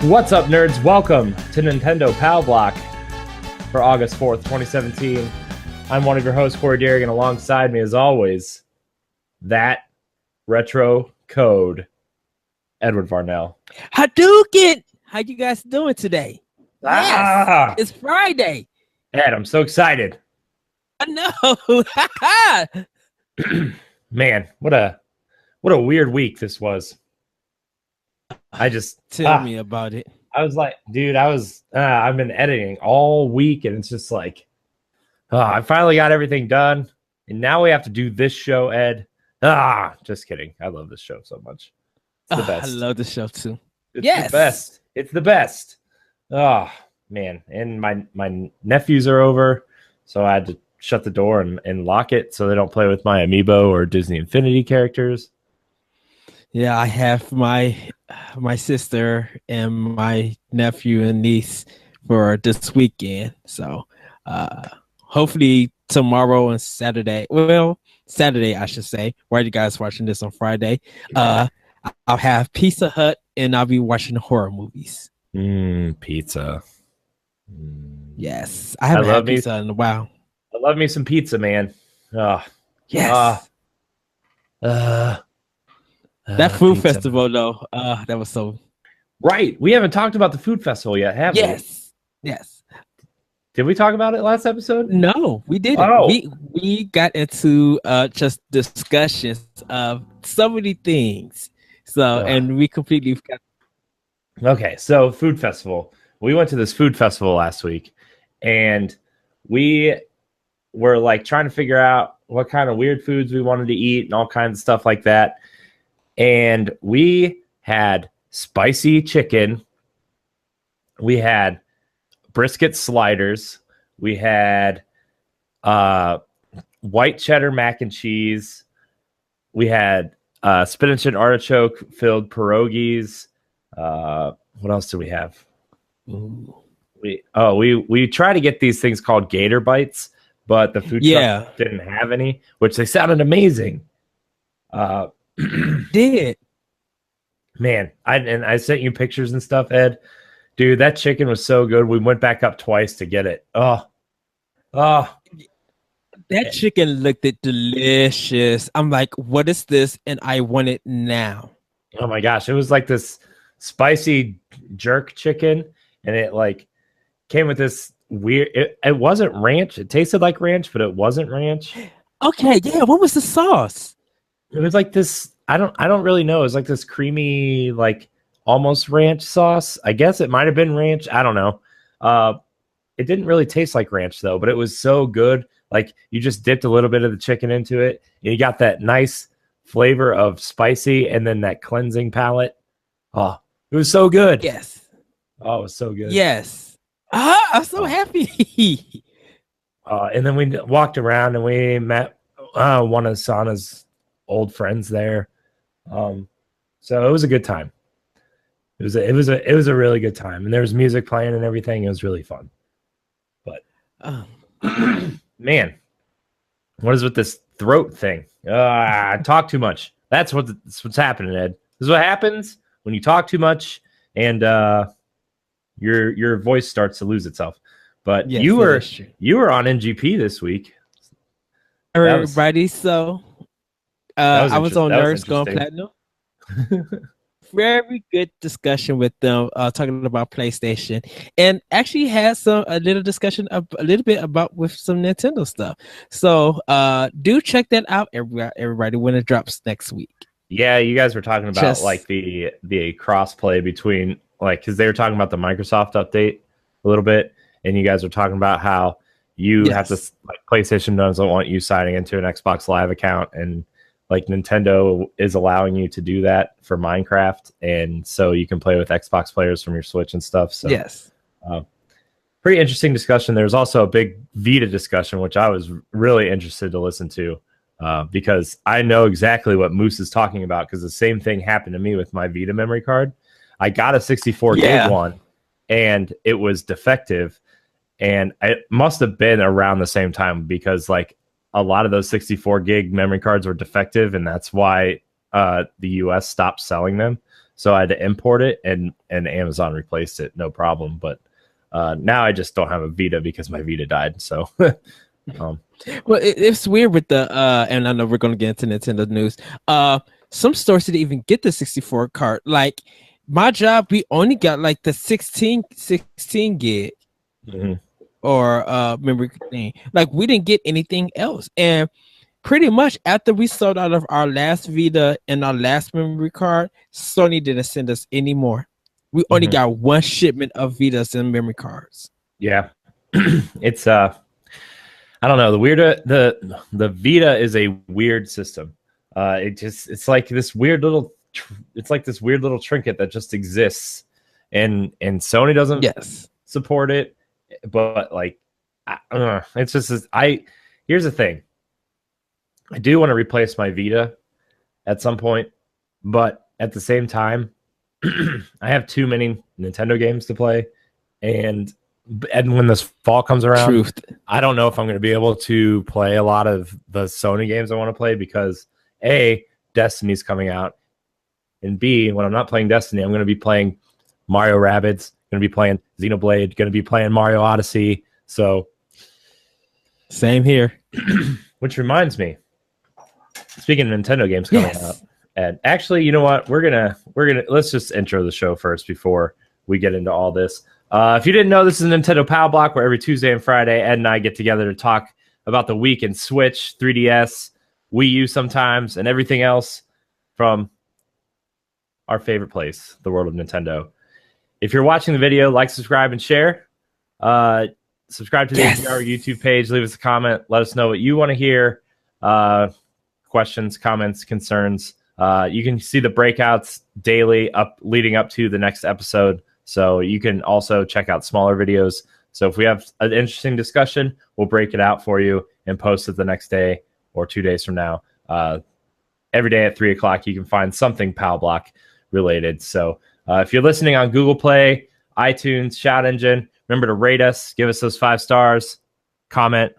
What's up, nerds? Welcome to Nintendo Pow Block for August 4th, 2017. I'm one of your hosts, Corey Dirrig, and alongside me, as always, that retro code, Edward Varnell. Hadouken! How you guys doing today? Ah! Yes, it's Friday. Ed, I'm so excited. I know. Man, what a weird week this was. I just tell me about it. I was like, dude, I've been editing all week, and it's just like, I finally got everything done, and now we have to do this show, Ed. Just kidding. I love this show so much. It's the best. I love the show too. It's the best. It's the best. Oh man, and my nephews are over, so I had to shut the door and lock it so they don't play with my amiibo or Disney Infinity characters. Yeah, I have my sister and my nephew and niece for this weekend. So hopefully tomorrow and Saturday. Well, Saturday, I should say. Why are you guys watching this on Friday? I'll have Pizza Hut and I'll be watching horror movies. Pizza. Yes, I haven't had pizza in a while. I love me some pizza, man. Yes. That food festival, though, that was so... Right. We haven't talked about the food festival yet, have we? Yes. Did we talk about it last episode? No, we didn't. Oh. We got into just discussions of so many things. And we completely forgot. Okay, so food festival. We went to this food festival last week, and we were like trying to figure out what kind of weird foods we wanted to eat and all kinds of stuff like that. And we had spicy chicken. We had brisket sliders. We had white cheddar mac and cheese. We had spinach and artichoke filled pierogies. What else do we have? Ooh. We try to get these things called gator bites, but the food truck didn't have any, which they sounded amazing. Did man, I sent you pictures and stuff, Ed. Dude, that chicken was so good. We went back up twice to get it. That chicken looked delicious. I'm like, what is this? And I want it now. Oh my gosh, it was like this spicy jerk chicken, and it like came with this weird. It wasn't ranch. It tasted like ranch, but it wasn't ranch. Okay, yeah. What was the sauce? It was like this. I don't really know. It was like this creamy, like almost ranch sauce. I guess it might have been ranch. I don't know. It didn't really taste like ranch though, but it was so good. Like you just dipped a little bit of the chicken into it, and you got that nice flavor of spicy, and then that cleansing palate. Oh, it was so good. Yes. Oh, it was so good. Yes. I'm so happy. And then we walked around and we met one of Sana's old friends there. So it was a good time. It was a really good time, and there was music playing and everything. It was really fun. But man, what is with this throat thing? I talk too much. That's what's happening, Ed. This is what happens when you talk too much, and your voice starts to lose itself. But yes, you were on NGP this week. Everybody, I was on Nerds Gone Platinum. Very good discussion with them, talking about PlayStation, and actually had a little discussion a little bit about with some Nintendo stuff. So do check that out, everybody, when it drops next week. Yeah, you guys were talking about like the crossplay between, like, because they were talking about the Microsoft update a little bit, and you guys were talking about how you have to, like, PlayStation doesn't want you signing into an Xbox Live account, and like Nintendo is allowing you to do that for Minecraft, and so you can play with Xbox players from your Switch and stuff. So pretty interesting discussion. There's also a big Vita discussion, which I was really interested to listen to, because I know exactly what Moose is talking about, because the same thing happened to me with my Vita memory card. I got a 64 gig one, and it was defective, and it must have been around the same time, because like a lot of those 64 gig memory cards were defective, and that's why the US stopped selling them. so I had to import it, and Amazon replaced it, no problem. But now I just don't have a Vita because my Vita died. So, well, it's weird with the and I know we're gonna get into Nintendo news. Some stores didn't even get the 64 card. Like my job, we only got like the 16 gig or memory thing. Like we didn't get anything else, and pretty much after we sold out of our last Vita and our last memory card, Sony didn't send us any more. We only got one shipment of Vitas and memory cards. Yeah. It's I don't know, the Vita is a weird system. It's like this weird little trinket that just exists, and Sony doesn't support it, but like it's just here's the thing. I do want to replace my Vita at some point, but at the same time, I have too many Nintendo games to play, and when this fall comes around, I don't know if I'm going to be able to play a lot of the Sony games I want to play because A, Destiny's coming out, and B, when I'm not playing Destiny, I'm going to be playing Mario Rabbids, going to be playing Xenoblade, going to be playing Mario Odyssey. So, same here. Which reminds me, speaking of Nintendo games coming out, and actually, you know what? We're gonna let's just intro the show first before we get into all this. If you didn't know, this is a Nintendo Pow Block, where every Tuesday and Friday, Ed and I get together to talk about the week in Switch, 3DS, Wii U sometimes, and everything else from our favorite place, the world of Nintendo. If you're watching the video, like, subscribe, and share. Subscribe to the NGR YouTube page. Leave us a comment. Let us know what you want to hear. Questions, comments, concerns. You can see the breakouts daily leading up to the next episode. So you can also check out smaller videos. So if we have an interesting discussion, we'll break it out for you and post it the next day or 2 days from now. Every day at 3 o'clock, you can find something Pow Block related. So if you're listening on Google Play, iTunes, Shout Engine, remember to rate us, give us those 5 stars, comment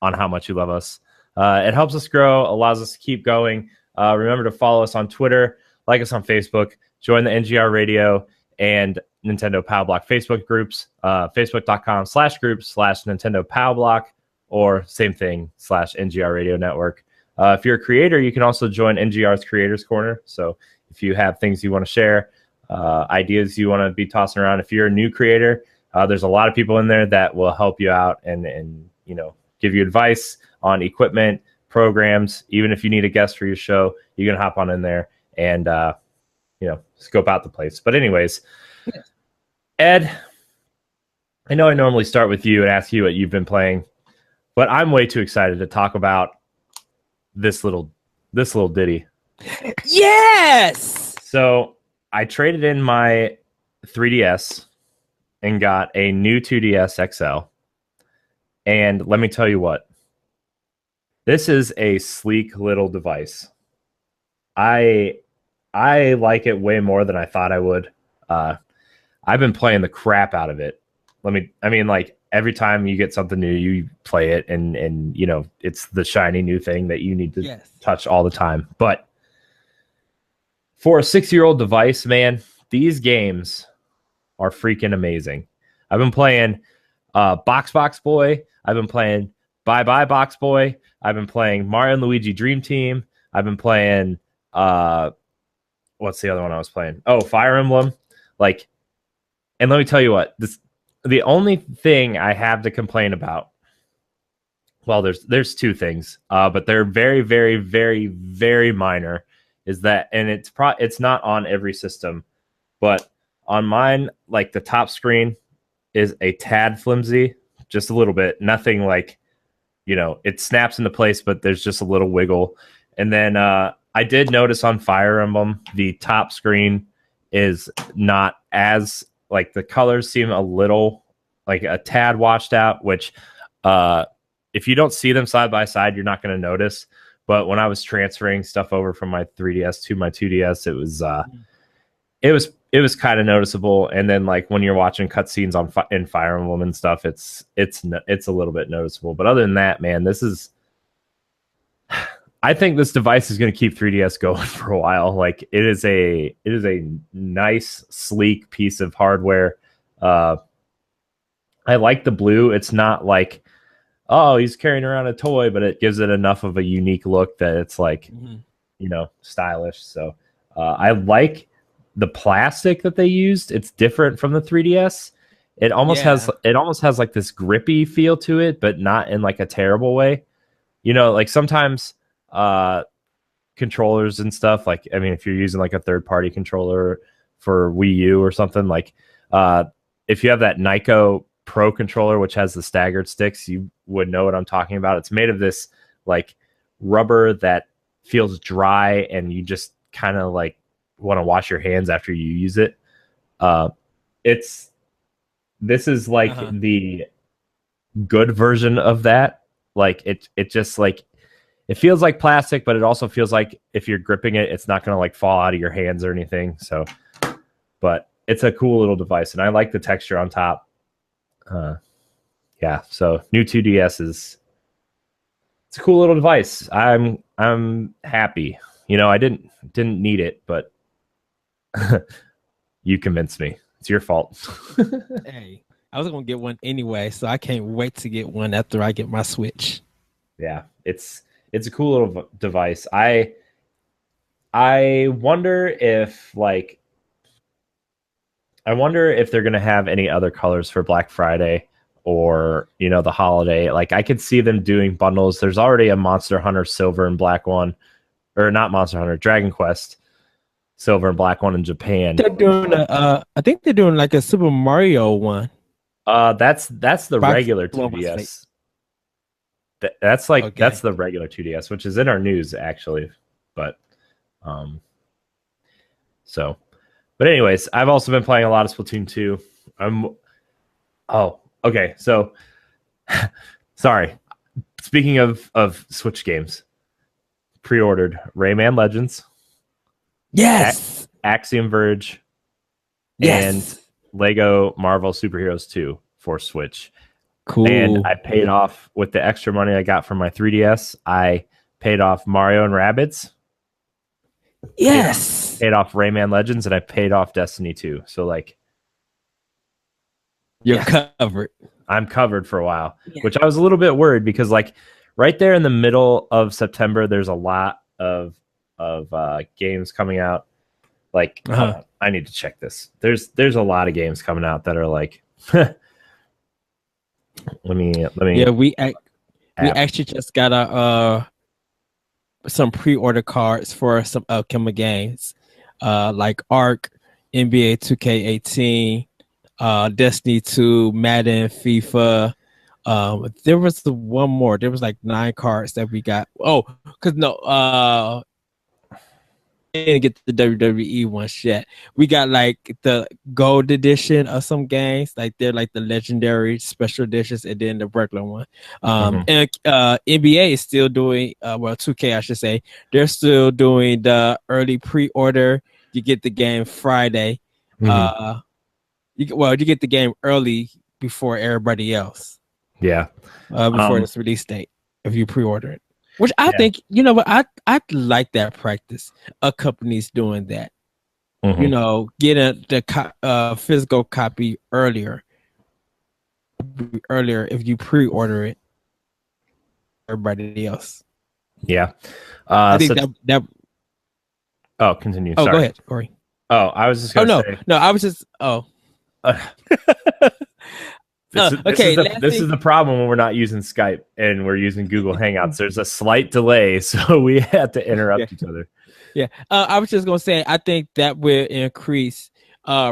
on how much you love us. It helps us grow, allows us to keep going. Remember to follow us on Twitter, like us on Facebook, join the NGR Radio and Nintendo Pow Block Facebook groups, facebook.com/groups/Nintendo Pow Block, or same thing, /NGR Radio Network. If you're a creator, you can also join NGR's Creators Corner. So if you have things you want to share, ideas you want to be tossing around, if you're a new creator, there's a lot of people in there that will help you out and give you advice on equipment, programs. Even if you need a guest for your show, you can hop on in there and scope out the place. But anyways, Ed, I know I normally start with you and ask you what you've been playing, but I'm way too excited to talk about this little ditty. Yes. So I traded in my 3DS and got a new 2DS XL. And let me tell you what, this is a sleek little device. I like it way more than I thought I would. I've been playing the crap out of it. Like every time you get something new, you play it, and it's the shiny new thing that you need to touch all the time. But for a 6-year-old device, man, these games are freaking amazing. I've been playing Box Boy. I've been playing Bye Bye Box Boy. I've been playing Mario and Luigi Dream Team. I've been playing what's the other one I was playing? Oh, Fire Emblem. And let me tell you what, the only thing I have to complain about, well, there's 2 things, but they're very, very, very, very minor, is that, and it's not on every system, but on mine, like the top screen is a tad flimsy, just a little bit, nothing like, it snaps into place, but there's just a little wiggle. And then I did notice on Fire Emblem, the top screen is not as, like, the colors seem a little, like, a tad washed out, which if you don't see them side by side, you're not going to notice. But when I was transferring stuff over from my 3DS to my 2DS, it was kind of noticeable. And then, like, when you're watching cutscenes in Fire Emblem and stuff, it's a little bit noticeable. But other than that, man, this is, I think this device is going to keep 3DS going for a while. Like it is a nice, sleek piece of hardware. I like the blue. It's not like, oh, he's carrying around a toy, but it gives it enough of a unique look that it's like, stylish. So I like the plastic that they used. It's different from the 3DS. It almost has like this grippy feel to it, but not in like a terrible way. Like sometimes controllers and stuff, like, I mean, if you're using like a third-party controller for Wii U or something, like if you have that Nyko Pro controller, which has the staggered sticks, you would know what I'm talking about. It's made of this like rubber that feels dry, and you just kind of like want to wash your hands after you use it. This is like the good version of that. Like it just like, it feels like plastic, but it also feels like if you're gripping it, it's not going to like fall out of your hands or anything. So, but it's a cool little device, and I like the texture on top. So new 2DS it's a cool little device. I'm happy. I didn't need it, but you convinced me. It's your fault. Hey, I was gonna get one anyway, so I can't wait to get one after I get my Switch. Yeah, it's a cool little device. I wonder if they're gonna have any other colors for Black Friday or the holiday. Like I could see them doing bundles. There's already a Monster Hunter Silver and Black one, or not Monster Hunter, Dragon Quest Silver and Black one in Japan. They're doing I think they're doing like a Super Mario one. That's the regular 2DS. That's the regular 2DS, which is in our news actually. But but anyways, I've also been playing a lot of Splatoon 2. Okay. So sorry. Speaking of Switch games, pre-ordered Rayman Legends. Yes. Axiom Verge. Yes. And Lego Marvel Superheroes 2 for Switch. Cool. And I paid off with the extra money I got from my 3DS. I paid off Mario and Rabbids. Yes. Paid off Rayman Legends, and I paid off Destiny 2. So like, you're covered. I'm covered for a while, which I was a little bit worried because like right there in the middle of September, there's a lot of games coming out. Like I need to check this. There's a lot of games coming out that are like let me Yeah, we actually just got some pre-order cards for some upcoming games. Like Ark, NBA 2K18, Destiny 2, Madden, FIFA. There was one more. There was like 9 cards that we got. Didn't get the WWE ones yet. We got like the gold edition of some games, like they're like the legendary special editions, and then the regular one. And NBA is still doing 2K, I should say. They're still doing the early pre-order. You get the game Friday. You get the game early before everybody else. Yeah. Before its release date, if you pre-order it. Which I think, I like that practice of companies doing that. Getting the physical copy earlier if you pre-order it. Everybody else. Yeah. I think that. Oh, continue. Oh, sorry. Go ahead, Corey. Oh, I was just going to say. No, I was just. Oh. This is the problem when we're not using Skype and we're using Google Hangouts. There's a slight delay, so we have to interrupt each other. Yeah, I was just gonna say I think that will increase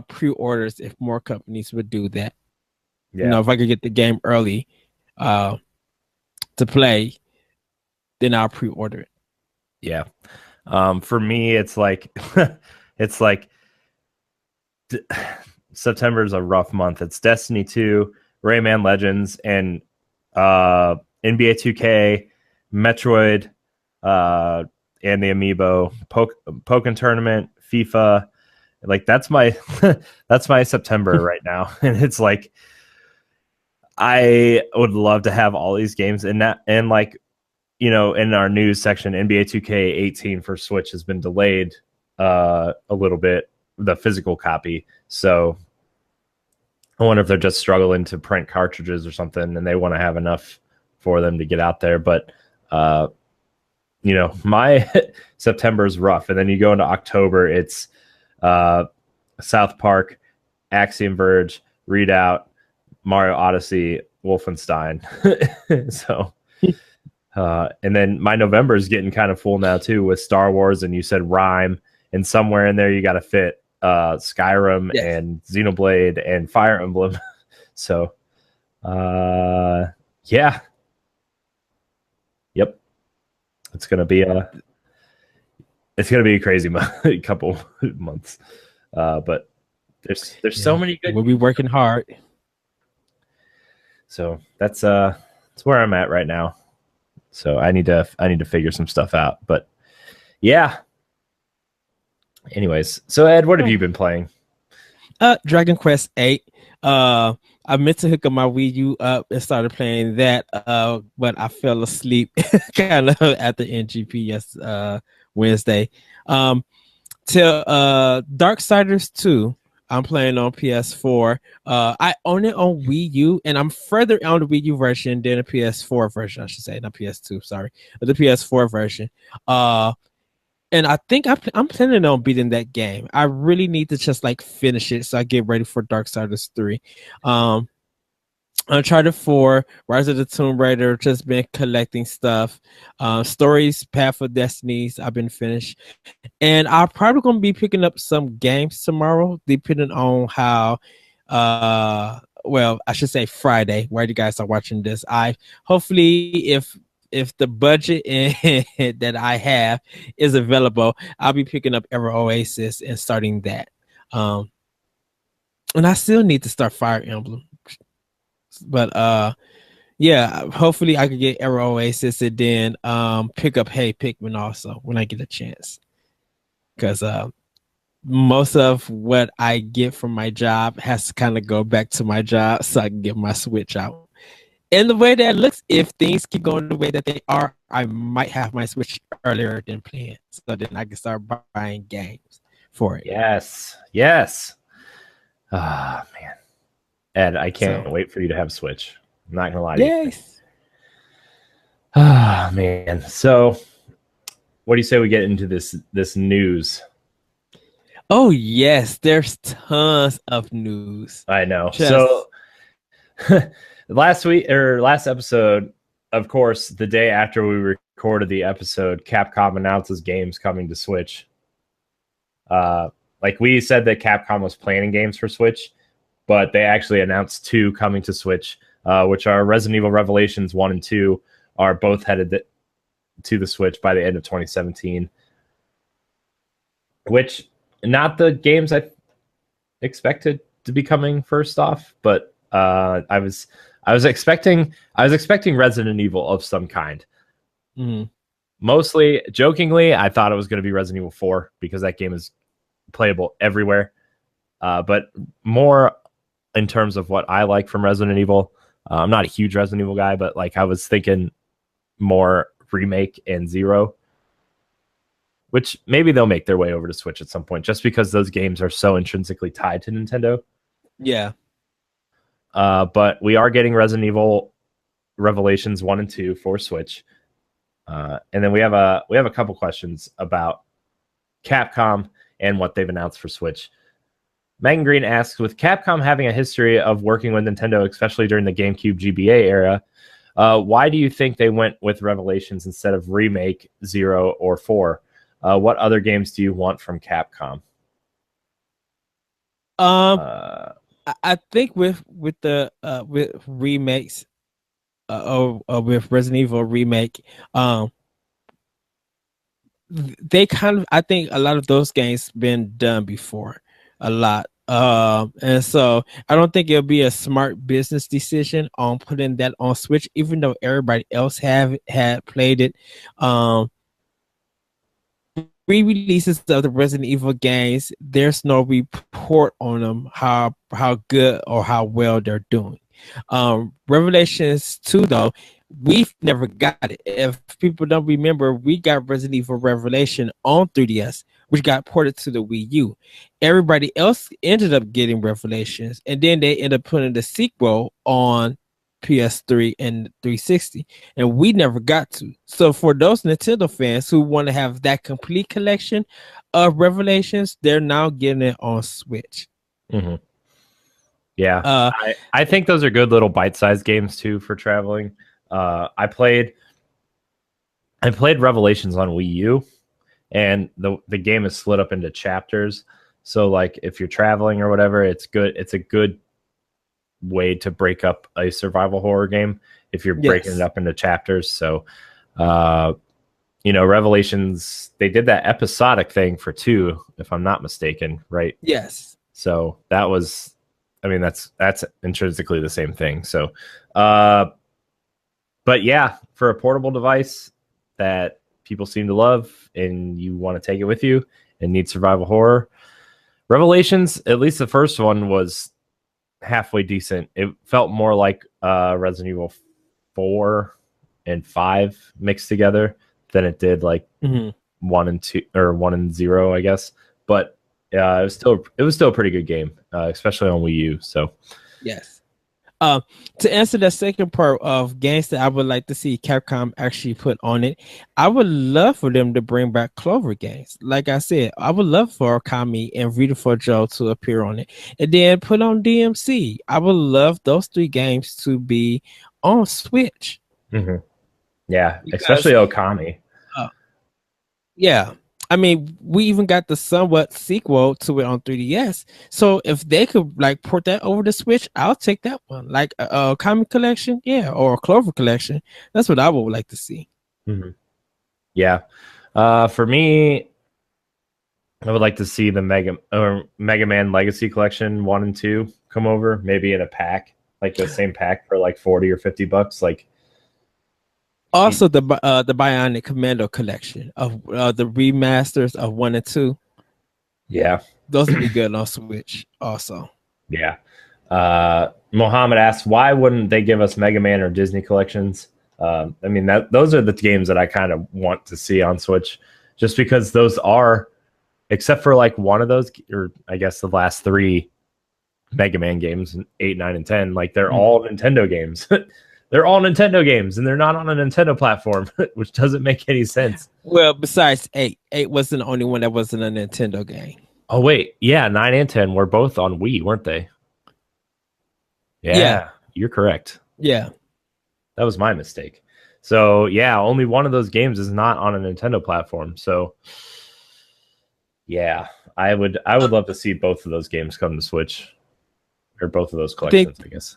pre-orders if more companies would do that. Yeah. If I could get the game early to play, then I'll pre-order it. Yeah. For me, it's like September is a rough month. It's Destiny 2, Rayman Legends, and NBA 2K, Metroid, and the Amiibo, Pokken Tournament, FIFA. Like that's my September right now, and it's like I would love to have all these games and like in our news section, NBA 2K18 for Switch has been delayed a little bit, the physical copy. So I wonder if they're just struggling to print cartridges or something, and they want to have enough for them to get out there. But my September is rough, and then you go into October, it's South Park, Axiom Verge, Readout, Mario Odyssey, Wolfenstein. So, and then my November is getting kind of full now too with Star Wars, and you said Rhyme, and somewhere in there you got to fit Skyrim and Xenoblade and Fire Emblem. So, yeah. Yep. It's gonna be a crazy couple months, but there's so many good. We'll be working hard. So that's where I'm at right now. So I need to figure some stuff out. But yeah. Anyways, so Ed, what have you been playing? Dragon Quest 8. I meant to hook up my Wii U up and started playing that, but I fell asleep kind of at the NGP Wednesday. Till Darksiders 2, I'm playing on PS4. I own it on Wii U, and I'm further on the Wii U version than the PS4 version, I should say, not PS2, sorry, but the PS4 version. And I think I'm planning on beating that game. I really need to just finish it so I get ready for Darksiders 3. Uncharted 4, Rise of the Tomb Raider, just been collecting stuff. Stories, Path of Destinies, I've been finished. And I'm probably going to be picking up some games tomorrow, depending on how, I should say Friday, where you guys are watching this. Hopefully, if the budget that I have is available, I'll be picking up Ever Oasis and starting that. And I still need to start Fire Emblem. But hopefully I can get Ever Oasis and then pick up Hey Pikmin also when I get a chance. Because most of what I get from my job has to kind of go back to my job so I can get my Switch out. And the way that it looks, if things keep going the way that they are, I might have my Switch earlier than planned. So then I can start buying games for it. Yes. Ah, man. Ed, I can't wait for you to have Switch. I'm not going to lie to you. Ah, man. So what do you say we get into this news? Oh, yes. There's tons of news. I know. So last episode, of course, the day after we recorded the episode, Capcom announces games coming to Switch. We said that Capcom was planning games for Switch, but they actually announced 2 coming to Switch, which are Resident Evil Revelations 1 and 2 are both headed to the Switch by the end of 2017. Which, not the games I expected to be coming first off, but I was expecting Resident Evil of some kind. Mm-hmm. Mostly jokingly, I thought it was going to be Resident Evil 4 because that game is playable everywhere. But more in terms of what I like from Resident Evil, I'm not a huge Resident Evil guy, but I was thinking more Remake and Zero, which maybe they'll make their way over to Switch at some point, just because those games are so intrinsically tied to Nintendo. Yeah. But we are getting Resident Evil Revelations 1 and 2 for Switch. And then we have a couple questions about Capcom and what they've announced for Switch. Megan Green asks, with Capcom having a history of working with Nintendo, especially during the GameCube GBA era, why do you think they went with Revelations instead of Remake, Zero, or 4? What other games do you want from Capcom? I think with remakes, with Resident Evil Remake, they I think a lot of those games been done before a lot. And so I don't think it'll be a smart business decision on putting that on Switch, even though everybody else had played it. Re-releases of the Resident Evil games, there's no report on them how good or how well they're doing. Revelations 2 though, we've never got it. If people don't remember, we got Resident Evil Revelation on 3DS, which got ported to the Wii U. Everybody else ended up getting Revelations, and then they ended up putting the sequel on PS3 and 360, and we never got to. So for those Nintendo fans who want to have that complete collection of Revelations, they're now getting it on Switch. Mm-hmm. Yeah, I think those are good little bite-sized games too for traveling. I played Revelations on Wii U, and the game is split up into chapters. So like if you're traveling or whatever, it's good. It's a good way to break up a survival horror game if you're breaking it up into chapters. So Revelations, they did that episodic thing for 2, if I'm not mistaken, right? Yes. So that was, I mean, that's intrinsically the same thing. So but yeah, for a portable device that people seem to love and you want to take it with you and need survival horror, Revelations, at least the first one, was halfway decent. It felt more like Resident Evil 4 and 5 mixed together than it did like 1 and 2 or 1 and 0, I guess. But it was still a pretty good game, especially on Wii U. So yes. To answer the second part of games that I would like to see Capcom actually put on it, I would love for them to bring back Clover games. Like I said, I would love for Okami and Rita for Joe to appear on it, and then put on DMC. I would love those 3 games to be on Switch. Mm-hmm. Yeah, because, especially Okami. Yeah. I mean, we even got the somewhat sequel to it on 3DS. So if they could like port that over to Switch, I'll take that one. Like a comic collection, yeah, or a Clover collection. That's what I would like to see. Mm-hmm. Yeah. For me, I would like to see the Mega Man Legacy Collection 1 and 2 come over, maybe in a pack, like the same pack for like $40 or $50. Like, also the Bionic Commando collection of the remasters of 1 and 2. Yeah, those would be good on Switch. Also, yeah. Mohammed asks, why wouldn't they give us Mega Man or Disney collections? I mean, those are the games that I kind of want to see on Switch, just because those are, except for like one of those, or I guess the last 3 Mega Man games, 8, 9, and 10, like they're all Nintendo games. They're all Nintendo games, and they're not on a Nintendo platform, which doesn't make any sense. Well, besides 8 wasn't the only one that wasn't a Nintendo game. Oh wait, yeah, 9 and 10 were both on Wii, weren't they? Yeah, you're correct. Yeah, that was my mistake. So yeah, only one of those games is not on a Nintendo platform. So yeah, I would love to see both of those games come to Switch, or both of those collections, I guess.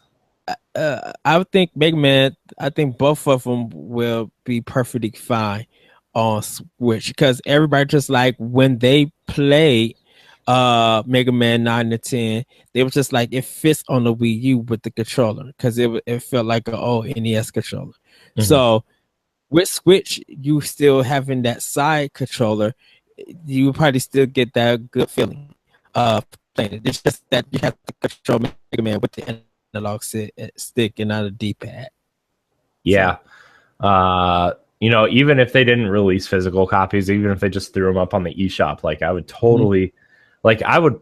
I would think Mega Man. I think both of them will be perfectly fine on Switch, because everybody just like when they play Mega Man 9 and 10, they were just like it fits on the Wii U with the controller, because it felt like an old NES controller. Mm-hmm. So with Switch, you still having that side controller, you probably still get that good feeling of playing it. It's just that you have to control Mega Man with the analog stick and not a D-pad. Yeah. So. Even if they didn't release physical copies, even if they just threw them up on the eShop, like I would totally I would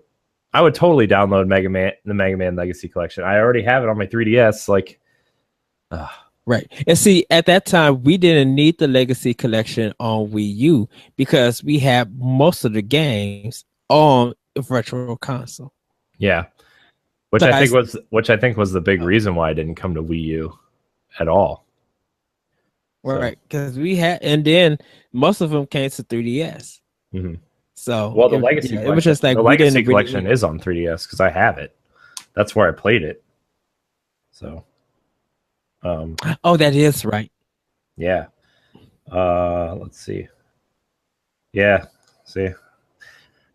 totally download the Mega Man Legacy Collection. I already have it on my 3DS. Like, right. And see, at that time, we didn't need the Legacy Collection on Wii U because we had most of the games on the Virtual Console. Yeah. Which I think was the big reason why I didn't come to Wii U at all. Right, because we had, and then most of them came to 3DS. Mm-hmm. So, well, the Legacy Collection, it was just like the Legacy Collection is on 3DS because I have it. That's where I played it. So, oh, that is right. Yeah. Let's see. Yeah. See.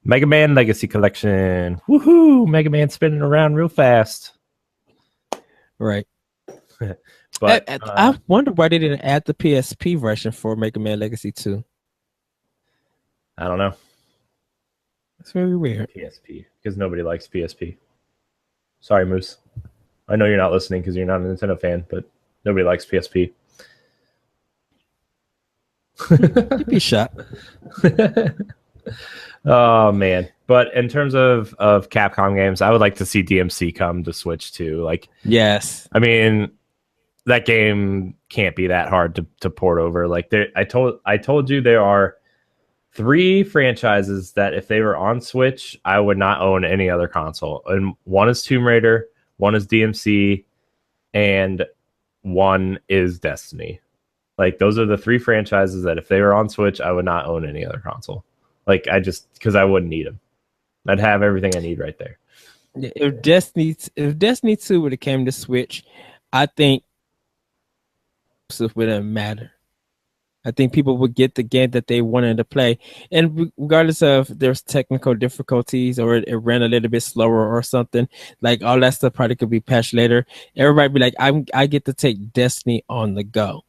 Mega Man Legacy Collection. Woohoo! Mega Man spinning around real fast. Right. But I wonder why they didn't add the PSP version for Mega Man Legacy 2. I don't know. It's very weird. PSP, because nobody likes PSP. Sorry, Moose. I know you're not listening because you're not a Nintendo fan, but nobody likes PSP. You'd be shot. Oh man. But in terms of Capcom games, I would like to see DMC come to Switch too. Like, yes, I mean, that game can't be that hard to port over. Like, I told you there are 3 franchises that if they were on Switch, I would not own any other console. And one is Tomb Raider, one is DMC, and one is Destiny. Like, those are the 3 franchises that if they were on Switch, I would not own any other console. Like, because I wouldn't need them. I'd have everything I need right there. If Destiny 2 would have came to Switch, I think it wouldn't matter. I think people would get the game that they wanted to play, and regardless of there's technical difficulties or it ran a little bit slower or something, like all that stuff probably could be patched later. Everybody be like, I get to take Destiny on the go,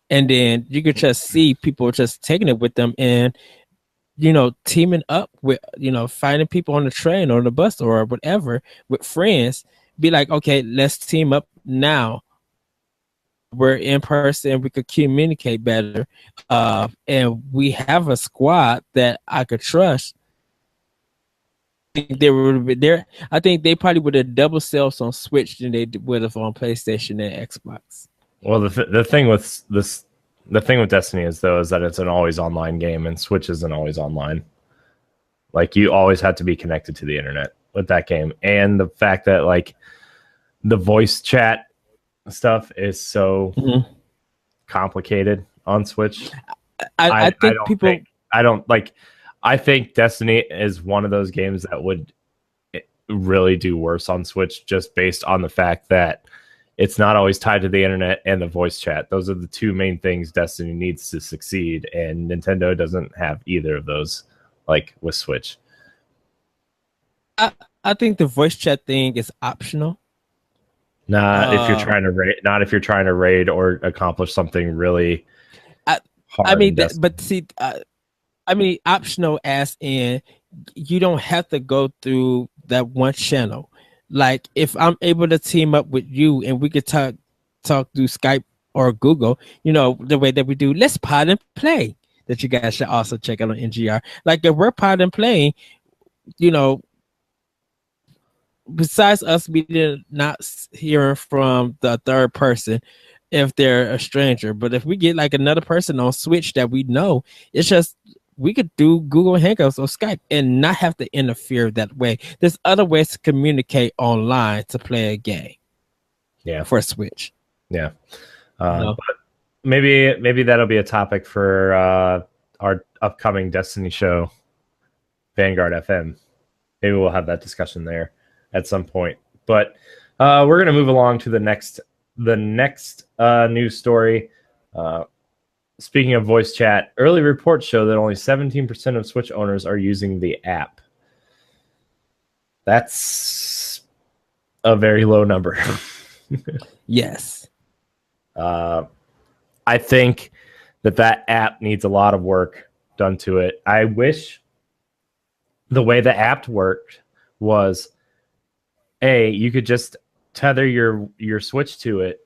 and then you could just see people just taking it with them and teaming up with finding people on the train or the bus or whatever with friends. Be like, okay, let's team up now. We're in person, we could communicate better, and we have a squad that I could trust. I think they probably would have double sales on Switch than they would have on PlayStation and Xbox. Well, the thing with Destiny is that it's an always online game, and Switch isn't always online. Like, you always have to be connected to the internet with that game, and the fact that like the voice chat stuff is so complicated on Switch. I think Destiny is one of those games that would really do worse on Switch, just based on the fact that it's not always tied to the internet and the voice chat. Those are the 2 main things Destiny needs to succeed, and Nintendo doesn't have either of those, like with Switch. I think the voice chat thing is optional. Not if you're trying to raid or accomplish something really hard. I mean, optional as in you don't have to go through that one channel. Like, if I'm able to team up with you and we could talk through Skype or Google, the way that we do, let's pod and play, that you guys should also check out on NGR. Like, if we're pod and playing, besides us being not hearing from the third person if they're a stranger, but if we get like another person on Switch that we know, it's just we could do Google Hangouts or Skype and not have to interfere that way. There's other ways to communicate online to play a game. Yeah, for Switch. Yeah, but maybe that'll be a topic for our upcoming Destiny show, Vanguard FM. Maybe we'll have that discussion there at some point. But we're going to move along to the next news story. Speaking of voice chat, early reports show that only 17% of Switch owners are using the app. That's a very low number. Yes. I think that app needs a lot of work done to it. I wish the way the app worked was, you could just tether your Switch to it,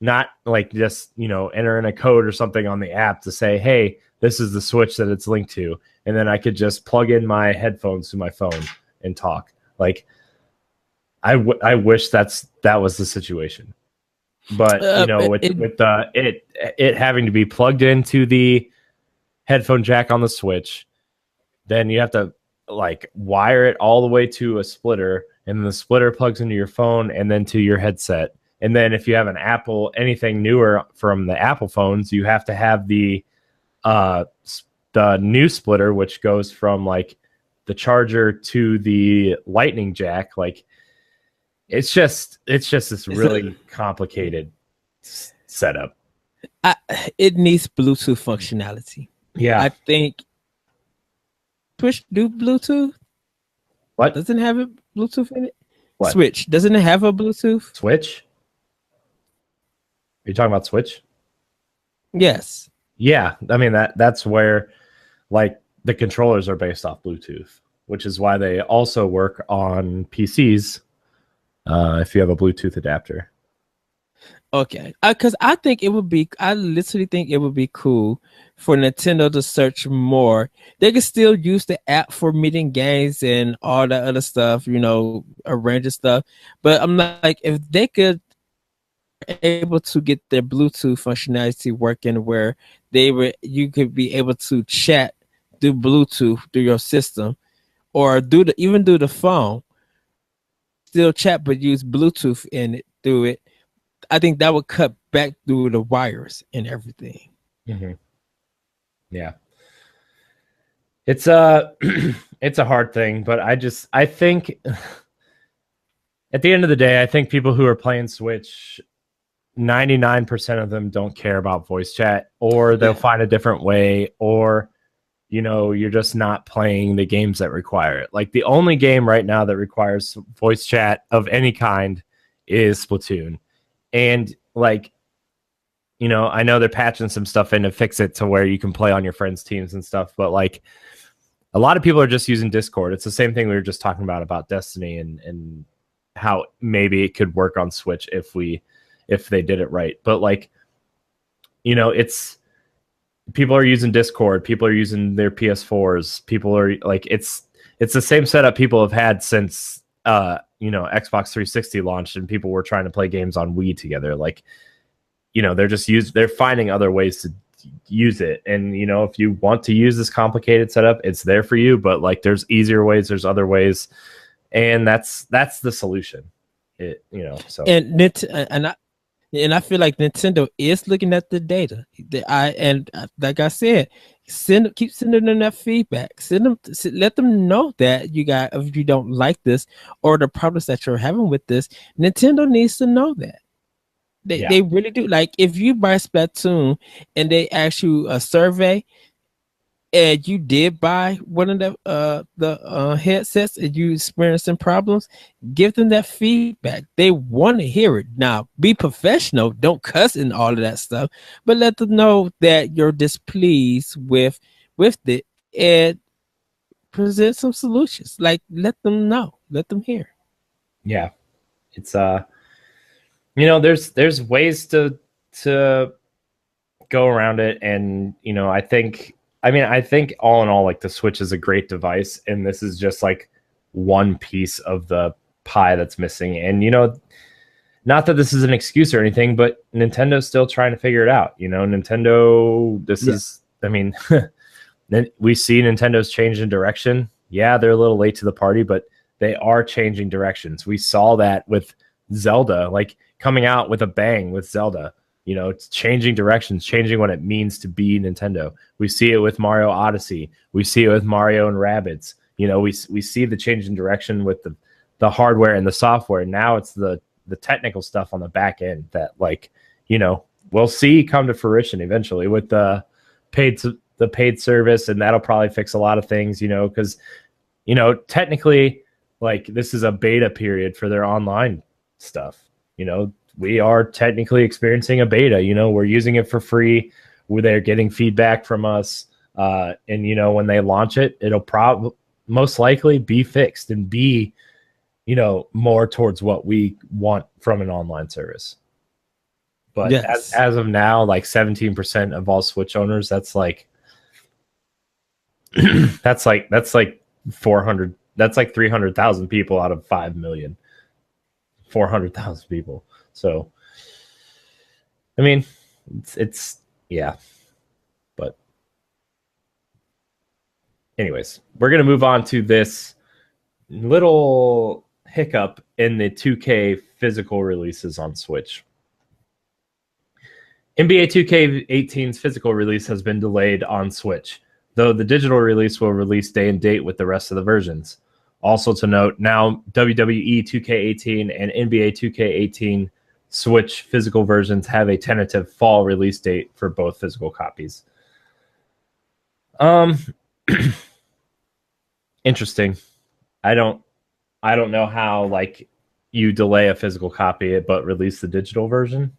not like just enter in a code or something on the app to say, hey, this is the Switch that it's linked to, and then I could just plug in my headphones to my phone and talk. Like, I wish that was the situation, but it having to be plugged into the headphone jack on the Switch, then you have to like wire it all the way to a splitter, and then the splitter plugs into your phone and then to your headset. And then if you have an Apple, anything newer from the Apple phones, you have to have the new splitter, which goes from like the charger to the lightning jack. Like, it's just this really complicated setup. It needs Bluetooth functionality. Yeah, I think Switch do Bluetooth. What? Doesn't it have a Bluetooth in it? What? Switch, doesn't it have a Bluetooth? Switch? Are you talking about Switch? Yes. Yeah, I mean that's where like the controllers are based off Bluetooth, which is why they also work on PCs if you have a Bluetooth adapter. Okay, because I think it would be, I literally think it would be cool for Nintendo to search more. They could still use the app for meeting games and all that other stuff, you know, arranging stuff. But I'm like, if they could able to get their Bluetooth functionality working, where you could be able to chat through Bluetooth through your system, or even do the phone, still chat but use Bluetooth in it through it. I think that would cut back through the wires and everything. Mm-hmm. Yeah. It's it's a hard thing, but I think at the end of the day, I think people who are playing Switch, 99% of them don't care about voice chat, or they'll find a different way, or you know, you're just not playing the games that require it. Like the only game right now that requires voice chat of any kind is Splatoon. And like, you know, I know they're patching some stuff in to fix it to where you can play on your friends' teams and stuff, but like a lot of people are just using Discord. It's the same thing we were just talking about Destiny and how maybe it could work on Switch if they did it right. But like, you know, people are using Discord, people are using their PS4s, people are like, it's the same setup people have had since you know, Xbox 360 launched and people were trying to play games on Wii together. Like, you know, they're finding other ways to use it. And you know, if you want to use this complicated setup, it's there for you, but like there's easier ways, there's other ways, and that's the solution. You know, so and I feel like Nintendo is looking at the data. Like I said, keep sending them that feedback. Let them know that if you don't like this or the problems that you're having with this, Nintendo needs to know that. They really do. Like if you buy Splatoon and they ask you a survey, and you did buy one of the headsets and you experiencing problems, give them that feedback. They want to hear it. Now, be professional. Don't cuss and all of that stuff, but let them know that you're displeased with it and present some solutions. Like let them know. Let them hear. Yeah, it's you know, there's ways to go around it, and you know, I think all in all, like the Switch is a great device, and this is just like one piece of the pie that's missing. And you know, not that this is an excuse or anything, but Nintendo's still trying to figure it out. You know, we see Nintendo's changing direction. Yeah, they're a little late to the party, but they are changing directions. We saw that with Zelda, like coming out with a bang with Zelda. You know, it's changing directions, changing what it means to be Nintendo. We see it with Mario Odyssey. We see it with Mario and Rabbids. You know, we see the change in direction with the hardware and the software. Now it's the technical stuff on the back end that, like, you know, we'll see come to fruition eventually with the paid service, and that'll probably fix a lot of things. You know, because you know, technically, like this is a beta period for their online stuff. You know, we are technically experiencing a beta. You know, we're using it for free. They're getting feedback from us. And, you know, when they launch it, it'll most likely be fixed and be, you know, more towards what we want from an online service. But yes, as of now, like 17% of all Switch owners, that's like 400. That's like 300,000 people out of 5 million. 400,000 people. So, I mean, it's yeah. But anyways, we're going to move on to this little hiccup in the 2K physical releases on Switch. NBA 2K18's physical release has been delayed on Switch, though the digital release will release day and date with the rest of the versions. Also to note, now WWE 2K18 and NBA 2K18 Switch physical versions have a tentative fall release date for both physical copies. Interesting. I don't know how like you delay a physical copy but release the digital version.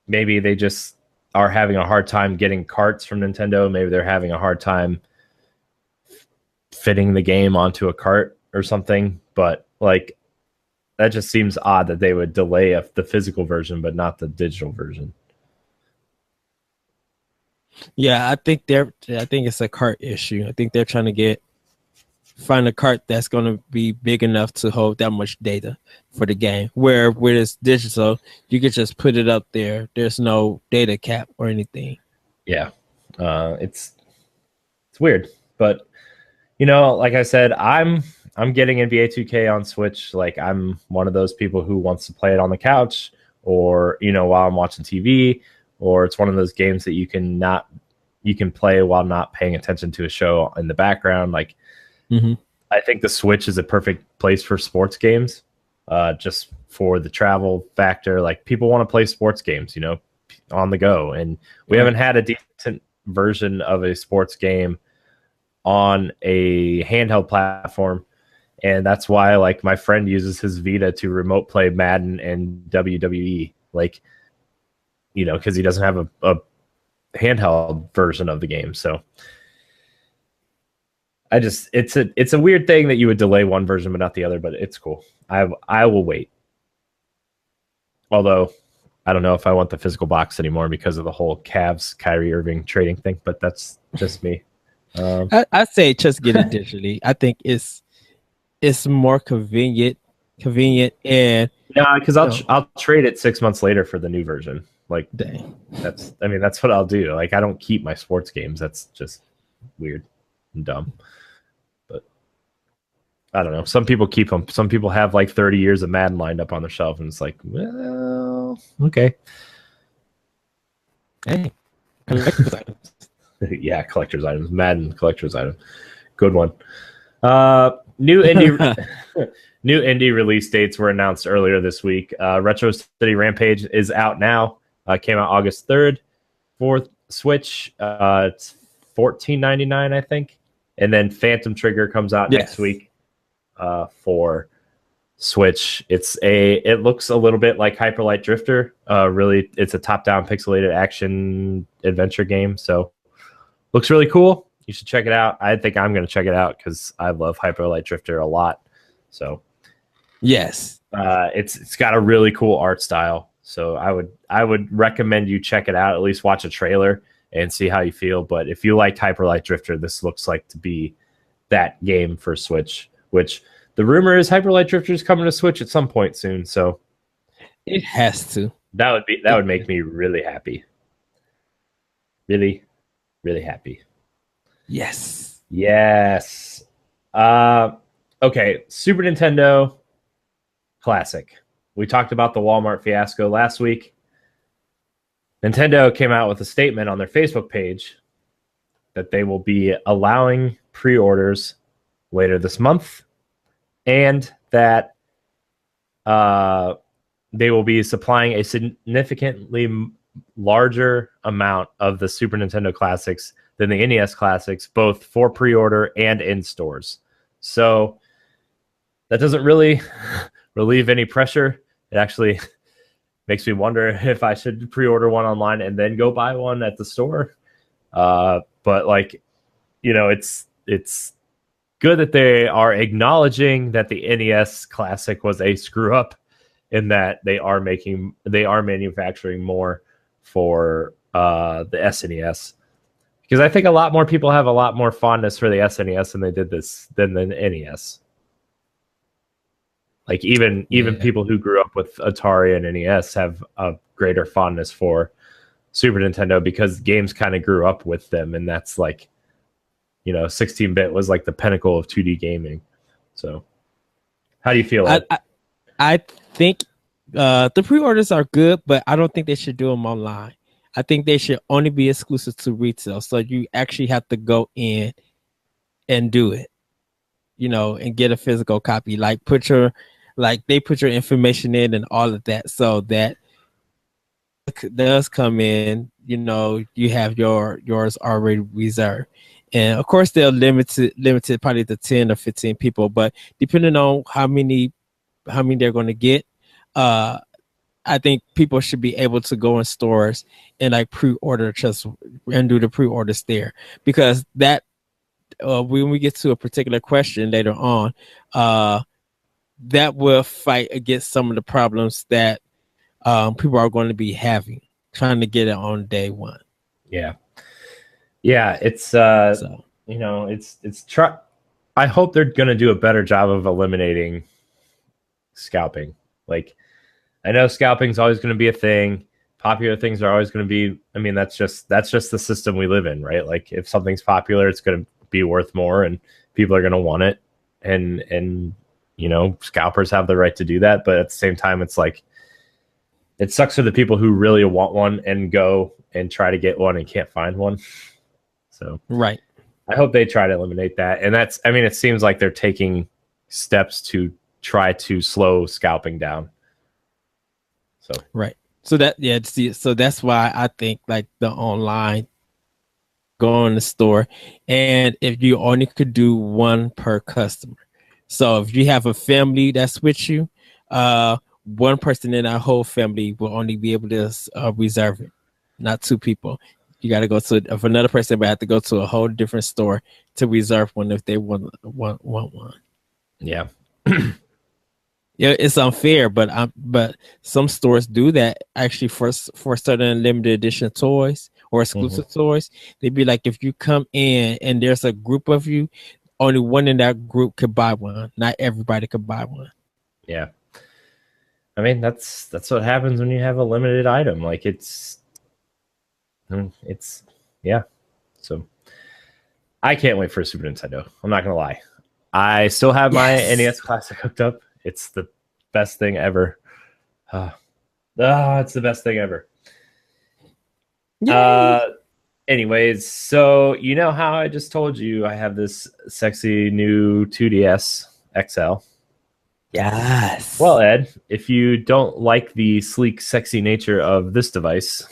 Maybe they just are having a hard time getting carts from Nintendo. Maybe they're having a hard time fitting the game onto a cart or something. But like, that just seems odd that they would delay the physical version but not the digital version. Yeah, I think it's a cart issue. I think they're trying to find a cart that's going to be big enough to hold that much data for the game. Where with it's digital, you can just put it up there. There's no data cap or anything. Yeah, it's weird, but like I said, I'm getting NBA 2K on Switch. Like, I'm one of those people who wants to play it on the couch, or while I'm watching TV, or it's one of those games that you can play while not paying attention to a show in the background. Like, I think the Switch is a perfect place for sports games, just for the travel factor. Like, people want to play sports games, on the go, and we haven't had a decent version of a sports game on a handheld platform, and that's why, like, my friend uses his Vita to remote play Madden and WWE, like, because he doesn't have a handheld version of the game. So it's a weird thing that you would delay one version but not the other, but it's cool. I will wait. Although I don't know if I want the physical box anymore because of the whole Cavs Kyrie Irving trading thing, but that's just me. I say just get it digitally. I think it's more convenient, and because I'll trade it 6 months later for the new version. Like, dang. That's what I'll do. Like, I don't keep my sports games. That's just weird and dumb. But I don't know. Some people keep them. Some people have like 30 years of Madden lined up on their shelf, and it's like, well, okay. Hey, collector's items. Yeah, collector's items. Madden collector's item. Good one. New indie release dates were announced earlier this week. Retro City Rampage is out now. Came out August 3rd for Switch. It's $14.99, I think. And then Phantom Trigger comes out next week for Switch. It looks a little bit like Hyper Light Drifter. Really, it's a top-down pixelated action adventure game. So looks really cool. You should check it out. I think I'm going to check it out because I love Hyper Light Drifter a lot. So yes, it's got a really cool art style. So I would recommend you check it out. At least watch a trailer and see how you feel. But if you liked Hyper Light Drifter, this looks like to be that game for Switch. Which the rumor is Hyper Light Drifter is coming to Switch at some point soon. So it has to. That would make me really happy. Really, really happy. Yes. Okay, Super Nintendo Classic. We talked about the Walmart fiasco last week. Nintendo came out with a statement on their Facebook page that they will be allowing pre-orders later this month, and that they will be supplying a significantly larger amount of the Super Nintendo Classics than the NES Classics, both for pre-order and in stores. So that doesn't really relieve any pressure. It actually makes me wonder if I should pre-order one online and then go buy one at the store. But like, it's good that they are acknowledging that the NES Classic was a screw up, in that they are manufacturing more for the SNES. Because I think a lot more people have a lot more fondness for the SNES than the NES. Like even people who grew up with Atari and NES have a greater fondness for Super Nintendo because games kind of grew up with them, and that's like, 16-bit was like the pinnacle of 2D gaming. So, how do you feel? I think the pre-orders are good, but I don't think they should do them online. I think they should only be exclusive to retail, so you actually have to go in and do it, and get a physical copy. Like they put your information in and all of that, so that does come in, you have yours already reserved. And of course they'll limited probably to 10 or 15 people, but depending on how many they're going to get, I think people should be able to go in stores and like pre-order and do the pre-orders there, because that when we get to a particular question later on, that will fight against some of the problems that people are going to be having trying to get it on day one. Yeah. It's you know, it's I hope they're going to do a better job of eliminating scalping. Like, I know scalping is always going to be a thing. Popular things are always going to be. I mean, that's just the system we live in, right? Like, if something's popular, it's going to be worth more, and people are going to want it. And you know, scalpers have the right to do that, but at the same time, it's like, it sucks for the people who really want one and go and try to get one and can't find one. So right. I hope they try to eliminate that. And that's, I mean, it seems like they're taking steps to try to slow scalping down. So right. So so that's why I think like the online, go in the store, and if you only could do one per customer. So if you have a family that's with you, one person in our whole family will only be able to reserve it, not two people. You got to go to, if another person would have to go to a whole different store to reserve one if they want one. Yeah. Yeah, it's unfair, but some stores do that actually for certain limited edition toys or exclusive toys. They'd be like, if you come in and there's a group of you, only one in that group could buy one. Not everybody could buy one. Yeah. I mean, that's what happens when you have a limited item. Like, it's yeah. So I can't wait for a Super Nintendo. I'm not gonna lie. I still have my NES Classic hooked up. It's the best thing ever. It's the best thing ever. Anyways, so you know how I just told you I have this sexy new 2DS XL. Yes. Well, Ed, if you don't like the sleek, sexy nature of this device,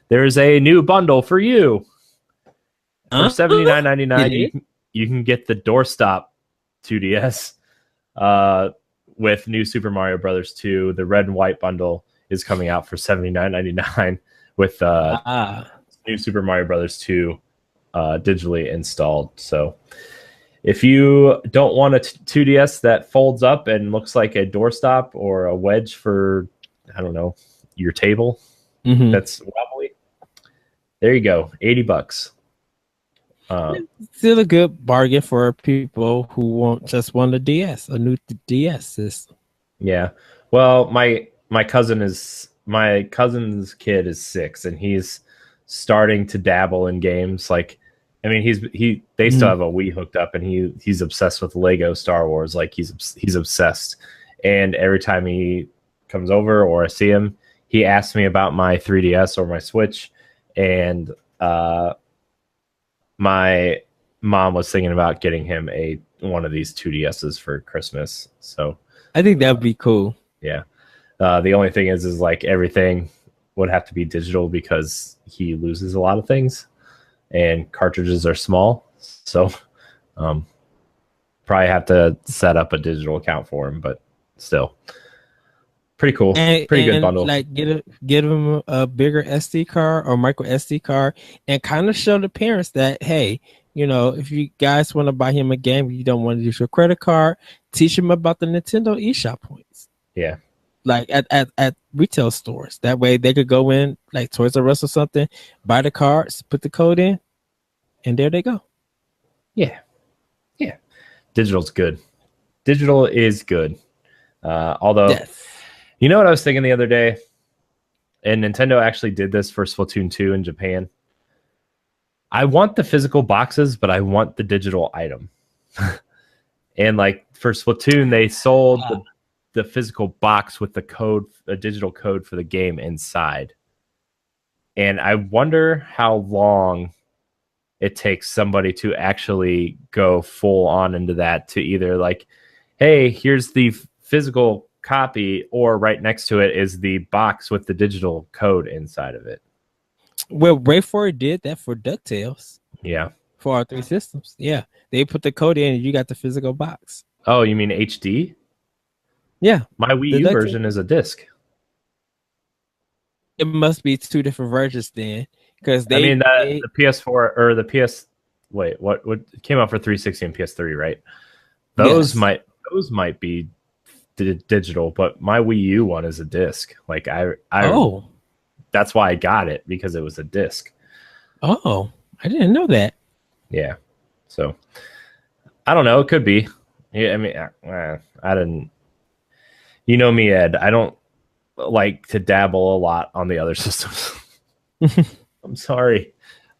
there's a new bundle for you. For $79.99, you can get the doorstop 2DS with New Super Mario Brothers 2. The red and white bundle is coming out for $79.99 with New Super Mario Brothers 2 digitally installed. So if you don't want a 2DS that folds up and looks like a doorstop or a wedge for, I don't know, your table that's wobbly, there you go, $80. Still a good bargain for people who just want a DS, a new DS system. Yeah. Well, my cousin's kid is 6, and he's starting to dabble in games. Like, I mean, they still have a Wii hooked up, and he's obsessed with Lego Star Wars. Like, he's obsessed. And every time he comes over or I see him, he asks me about my 3DS or my Switch, and my mom was thinking about getting him one of these 2DSs for Christmas. So I think that'd be cool. Yeah. The only thing is like everything would have to be digital because he loses a lot of things, and cartridges are small. So probably have to set up a digital account for him, but still pretty cool. Pretty good bundle. Like get him a bigger SD card or micro SD card, and kind of show the parents that, hey, you know, if you guys want to buy him a game, you don't want to use your credit card, teach him about the Nintendo eShop points. Yeah. Like at retail stores. That way they could go in, like Toys R Us or something, buy the cards, put the code in, and there they go. Yeah. Yeah. Digital's good. Digital is good. Although, you know what I was thinking the other day? And Nintendo actually did this for Splatoon 2 in Japan. I want the physical boxes, but I want the digital item. And like for Splatoon, they sold the physical box with the code, a digital code for the game inside. And I wonder how long it takes somebody to actually go full on into that, to either like, hey, here's the physical copy, or right next to it is the box with the digital code inside of it. Well, Ray4 did that for DuckTales. Yeah. For our 3 systems. Yeah. They put the code in and you got the physical box. Oh, you mean HD? Yeah. My Wii U version is a disc. It must be 2 different versions then. Because the PS4 or the PS what came out for 360 and PS3, right? Those might be digital, but my Wii U one is a disc. Like that's why I got it, because it was a disc. Oh, I didn't know that. Yeah. So I don't know. It could be. Yeah, I mean, I didn't. You know me, Ed. I don't like to dabble a lot on the other systems. I'm sorry.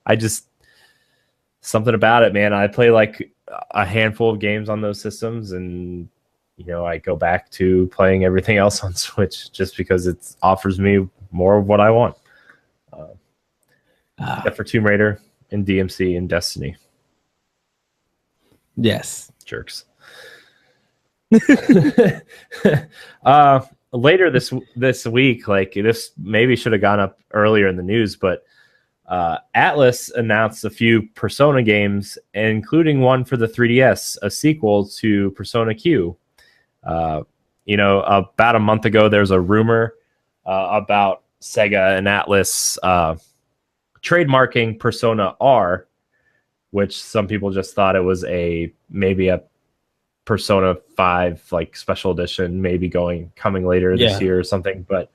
I just, something about it, man. I play like a handful of games on those systems, and I go back to playing everything else on Switch just because it offers me more of what I want. Except for Tomb Raider and DMC and Destiny. Yes. Jerks. Later this week, like, this maybe should have gone up earlier in the news, but Atlas announced a few Persona games, including one for the 3DS, a sequel to Persona Q. About a month ago, there's a rumor about Sega and Atlas trademarking Persona R, which some people just thought it was maybe a Persona 5 like special edition, maybe coming later this year or something. But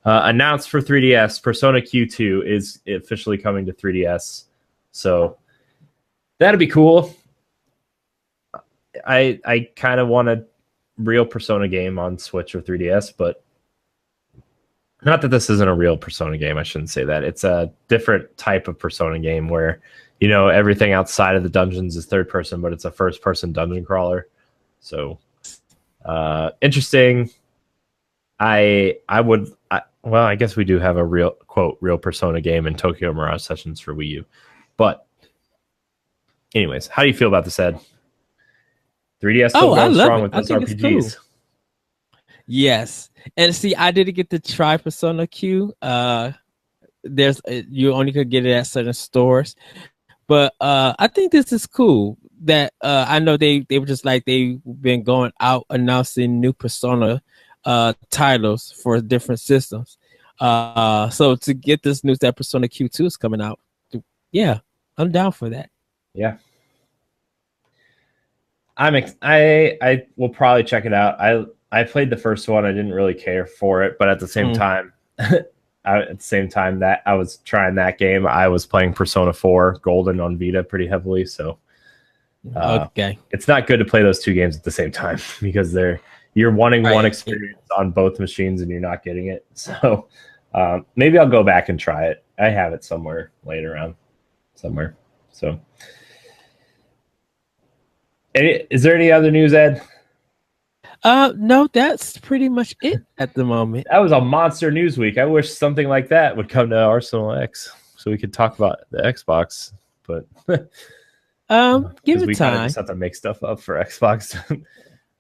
announced for 3DS, Persona Q2 is officially coming to 3DS, so that'd be cool. I kind of want a real Persona game on Switch or 3DS, but not that this isn't a real Persona game. I shouldn't say that. It's a different type of Persona game where everything outside of the dungeons is third person, but it's a first person dungeon crawler. So interesting. I guess we do have a real Persona game in Tokyo Mirage Sessions for Wii U. But anyways, how do you feel about this, Ed? 3DS still going strong with those RPGs. Cool. Yes. And see, I didn't get to try Persona Q. You only could get it at certain stores. But I think this is cool. That I know they were just like, they've been going out announcing new Persona titles for different systems. So to get this news that Persona Q2 is coming out, yeah, I'm down for that. Yeah. I will probably check it out. I played the first one. I didn't really care for it, but at the same time, that I was trying that game, I was playing Persona 4 Golden on Vita pretty heavily. So okay, it's not good to play those two games at the same time because you're wanting one experience on both machines and you're not getting it. So maybe I'll go back and try it. I have it somewhere laying around somewhere. So is there any other news, Ed? No, that's pretty much it at the moment. That was a monster news week. I wish something like that would come to Arsenal X so we could talk about the Xbox. But give it time. We just have to make stuff up for Xbox.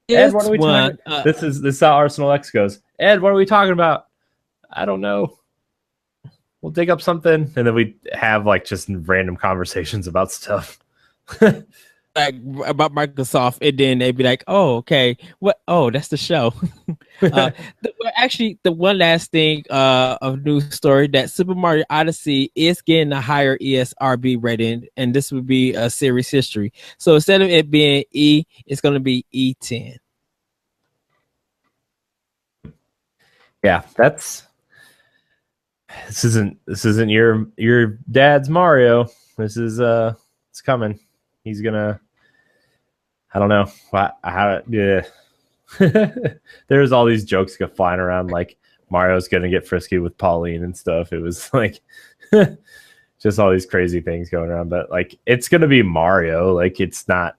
Ed, what are we talking? This is how Arsenal X goes. Ed, what are we talking about? I don't know. We'll dig up something, and then we have like just random conversations about stuff. Like about Microsoft, and then they'd be like, "Oh, okay, what? Oh, that's the show." Actually, the one last thing of news story that Super Mario Odyssey is getting a higher ESRB rating, and this would be a series history. So instead of it being E, it's going to be E10. Yeah, this isn't your dad's Mario. This is it's coming. He's gonna, I don't know yeah. There's all these jokes go flying around like Mario's gonna get frisky with Pauline and stuff. It was like just all these crazy things going around, but like it's gonna be Mario. Like it's not.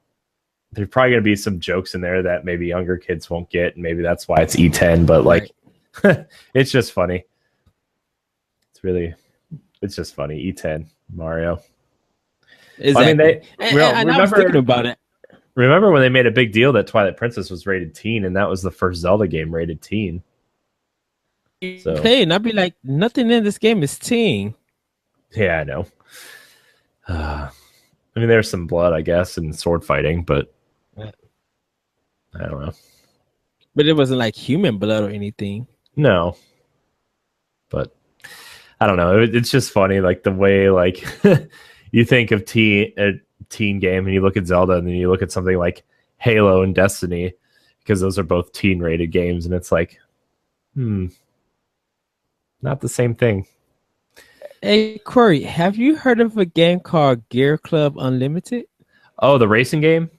There's probably gonna be some jokes in there that maybe younger kids won't get, and maybe that's why it's E10. But like, it's just funny. It's just funny. E10 Mario. Exactly. I mean, I was thinking about it. Remember when they made a big deal that Twilight Princess was rated teen, and that was the first Zelda game rated teen. So, hey, and I'd be like, nothing in this game is teen. Yeah, I know. I mean, there's some blood, I guess, and sword fighting, but I don't know. But it wasn't like human blood or anything. No. But I don't know. It's just funny, like the way, like you think of a teen game, and you look at Zelda, and then you look at something like Halo and Destiny. It because those are both teen rated games, and it's like, not the same thing. Hey, Corey, have you heard of a game called Gear Club Unlimited? Oh, the racing game?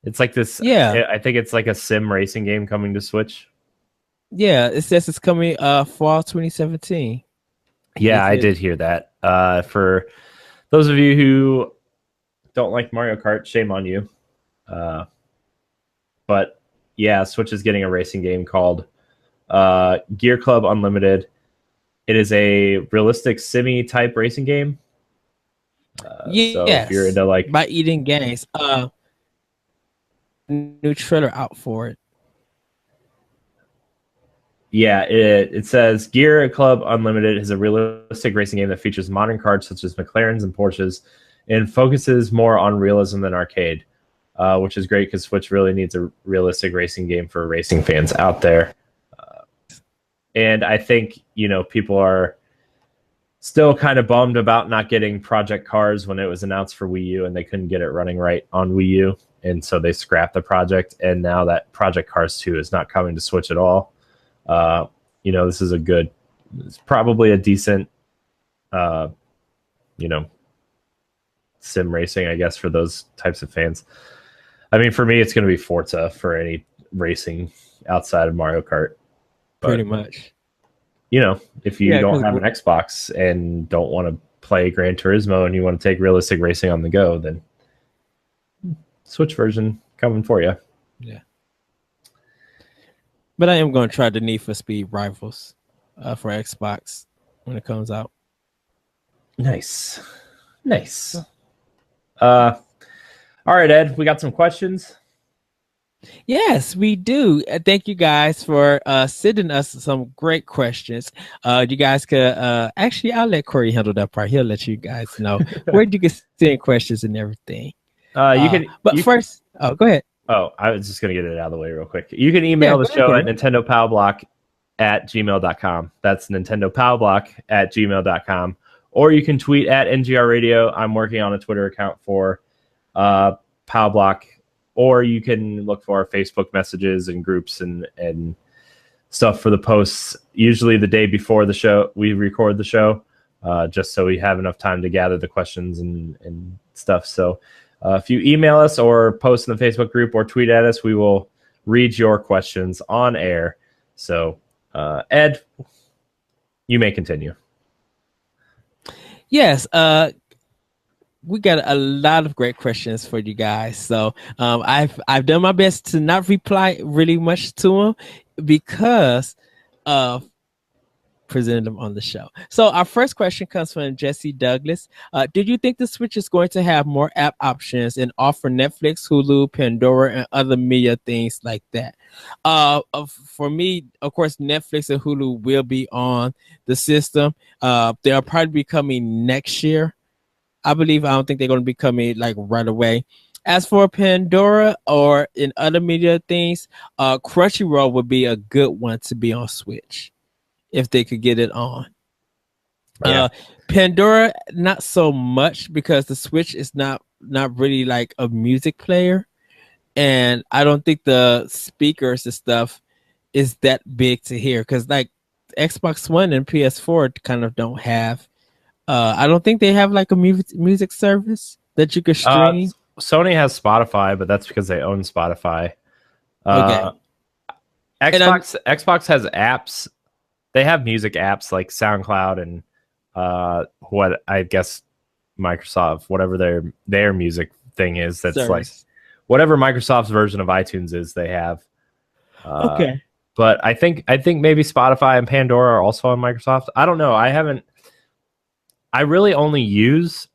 It's like this. Yeah. I think it's like a sim racing game coming to Switch. Yeah, it says it's coming fall 2017. Yeah, I did hear that. For those of you who don't like Mario Kart, shame on you. But yeah, Switch is getting a racing game called Gear Club Unlimited. It is a realistic simi type racing game. Yes. So if you're into like by eating games, new trailer out for it. Yeah, it says Gear Club Unlimited is a realistic racing game that features modern cars such as McLarens and Porsches and focuses more on realism than arcade, which is great because Switch really needs a realistic racing game for racing fans out there. And I think, people are still kind of bummed about not getting Project Cars when it was announced for Wii U and they couldn't get it running right on Wii U. And so they scrapped the project. And now that Project Cars 2 is not coming to Switch at all, this is it's probably a decent, sim racing, I guess, for those types of fans. I mean, for me, it's going to be Forza for any racing outside of Mario Kart. But, pretty much. If you don't have an Xbox and don't want to play Gran Turismo and you want to take realistic racing on the go, then Switch version coming for you. Yeah. But I am going to try the Need for Speed Rivals for Xbox when it comes out. Nice. All right, Ed, we got some questions. Yes, we do. Thank you guys for sending us some great questions. You guys could actually, I'll let Corey handle that part. He'll let you guys know where you can send questions and everything. First, go ahead. Oh, I was just going to get it out of the way real quick. You can email the show at nintendopowblock@gmail.com. That's nintendopowblock@gmail.com. Or you can tweet at NGR Radio. I'm working on a Twitter account for Pow Block. Or you can look for our Facebook messages and groups and stuff for the posts. Usually the day before the show, we record the show, just so we have enough time to gather the questions and stuff. So if you email us or post in the Facebook group or tweet at us, we will read your questions on air. So, Ed, you may continue. Yes. We got a lot of great questions for you guys. So I've done my best to not reply really much to them because of presenting them on the show. So our first question comes from Jesse Douglas. Did you think the Switch is going to have more app options and offer Netflix, Hulu, Pandora, and other media things like that? For me, of course, Netflix and Hulu will be on the system. They'll probably be coming next year. I don't think they're going to be coming like right away. As for Pandora or in other media things, Crunchyroll would be a good one to be on Switch if they could get it on. Yeah. Pandora, not so much because the Switch is not really like a music player. And I don't think the speakers and stuff is that big to hear because like Xbox One and PS4 kind of don't have. I don't think they have like a music service that you could stream. Sony has Spotify, but that's because they own Spotify. Okay. Xbox has apps. They have music apps like SoundCloud and what I guess Microsoft, whatever their music thing is. That's service. Like whatever Microsoft's version of iTunes is. They have. Okay. But I think maybe Spotify and Pandora are also on Microsoft. I don't know. I really only use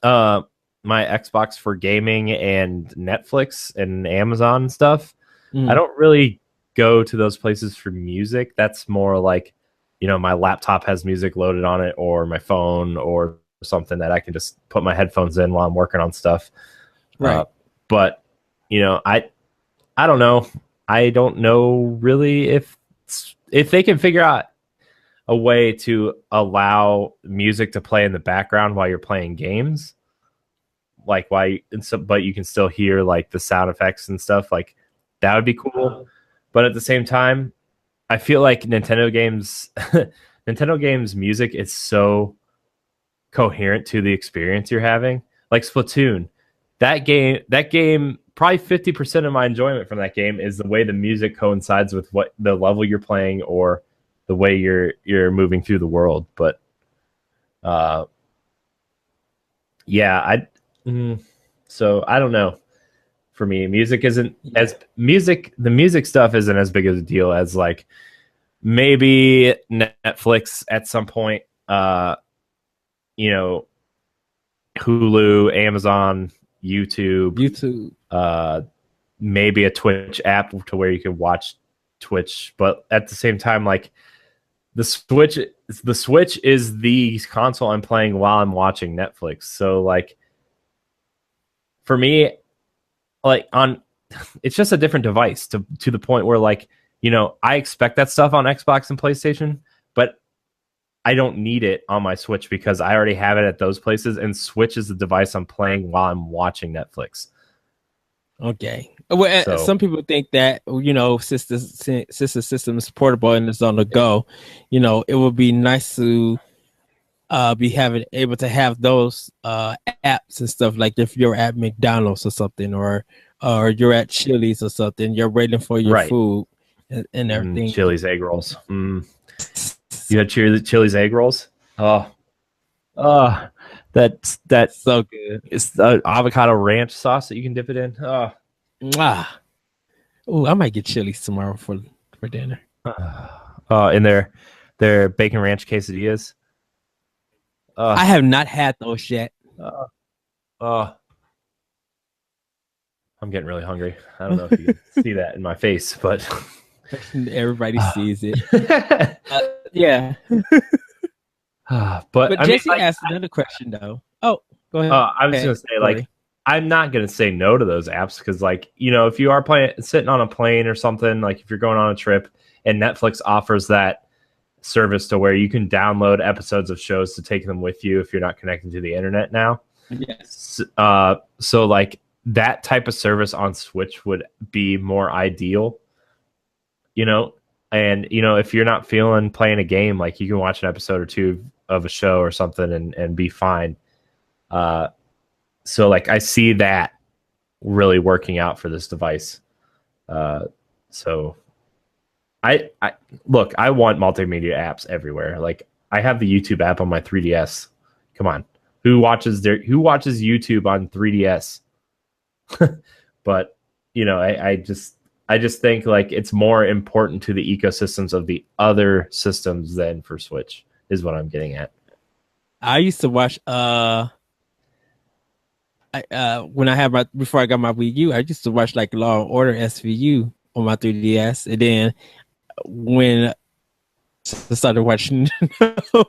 my Xbox for gaming and Netflix and Amazon stuff. I don't really go to those places for music. That's more like, my laptop has music loaded on it or my phone or something that I can just put my headphones in while I'm working on stuff. Right. But, I don't know. I don't know really if they can figure out a way to allow music to play in the background while you're playing games, like but you can still hear like the sound effects and stuff. Like that would be cool. But at the same time, I feel like Nintendo games music is so coherent to the experience you're having. Like Splatoon, that game, probably 50% of my enjoyment from that game is the way the music coincides with what the level you're playing or the way you're moving through the world. But so I don't know. For me, music isn't as music. The music stuff isn't as big of a deal as like maybe Netflix at some point. Hulu, Amazon, YouTube, maybe a Twitch app to where you can watch Twitch. But at the same time, like the Switch is the console I'm playing while I'm watching Netflix. So like for me, like it's just a different device to the point where like, I expect that stuff on Xbox and PlayStation, but I don't need it on my Switch because I already have it at those places, and Switch is the device I'm playing while I'm watching Netflix. Okay. Well, some people think that, since the system is portable and it's on the go, it would be nice to be able to have those apps and stuff, like if you're at McDonald's or something, or you're at Chili's or something, you're waiting for your food and everything. Chili's egg rolls. You had Chili's egg rolls? That's so good. It's the avocado ranch sauce that you can dip it in. Oh, I might get Chili's tomorrow for dinner. In their bacon ranch quesadillas. I have not had those yet. I'm getting really hungry. I don't know if you can see that in my face, but everybody sees it. Yeah. But Jesse asked another question though. Oh, go ahead. I was going to say, like, I'm not going to say no to those apps because, like, if you are sitting on a plane or something, like if you're going on a trip and Netflix offers that service to where you can download episodes of shows to take them with you if you're not connected to the internet now. Yes. So like that type of service on Switch would be more ideal, and if you're not feeling playing a game, like you can watch an episode or two of a show or something and be fine. So like I see that really working out for this device. So I look, I want multimedia apps everywhere. Like I have the YouTube app on my 3DS. Come on. Who watches YouTube on 3DS? But I just think like it's more important to the ecosystems of the other systems than for Switch is what I'm getting at. I used to watch when I had before I got my Wii U, I used to watch like Law and Order SVU on my 3DS, and then when I started watching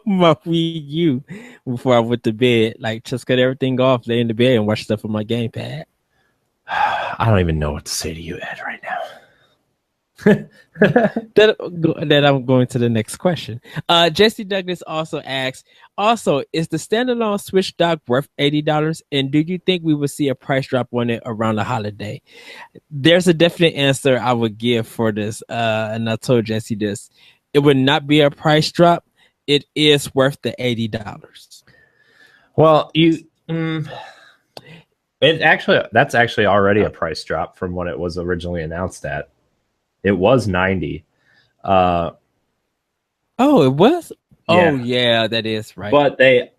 my Wii U before I went to bed, like just cut everything off, lay in the bed and watch stuff on my gamepad. I don't even know what to say to you, Ed, right now. That I'm going to the next question. Jesse Douglas also asks, is the standalone Switch dock worth $80? And do you think we will see a price drop on it around the holiday? There's a definite answer I would give for this. And I told Jesse this. It would not be a price drop. It is worth the $80. Well, that's actually already a price drop from when it was originally announced at. It was $90. It was? Yeah. Oh, yeah, that is right. But they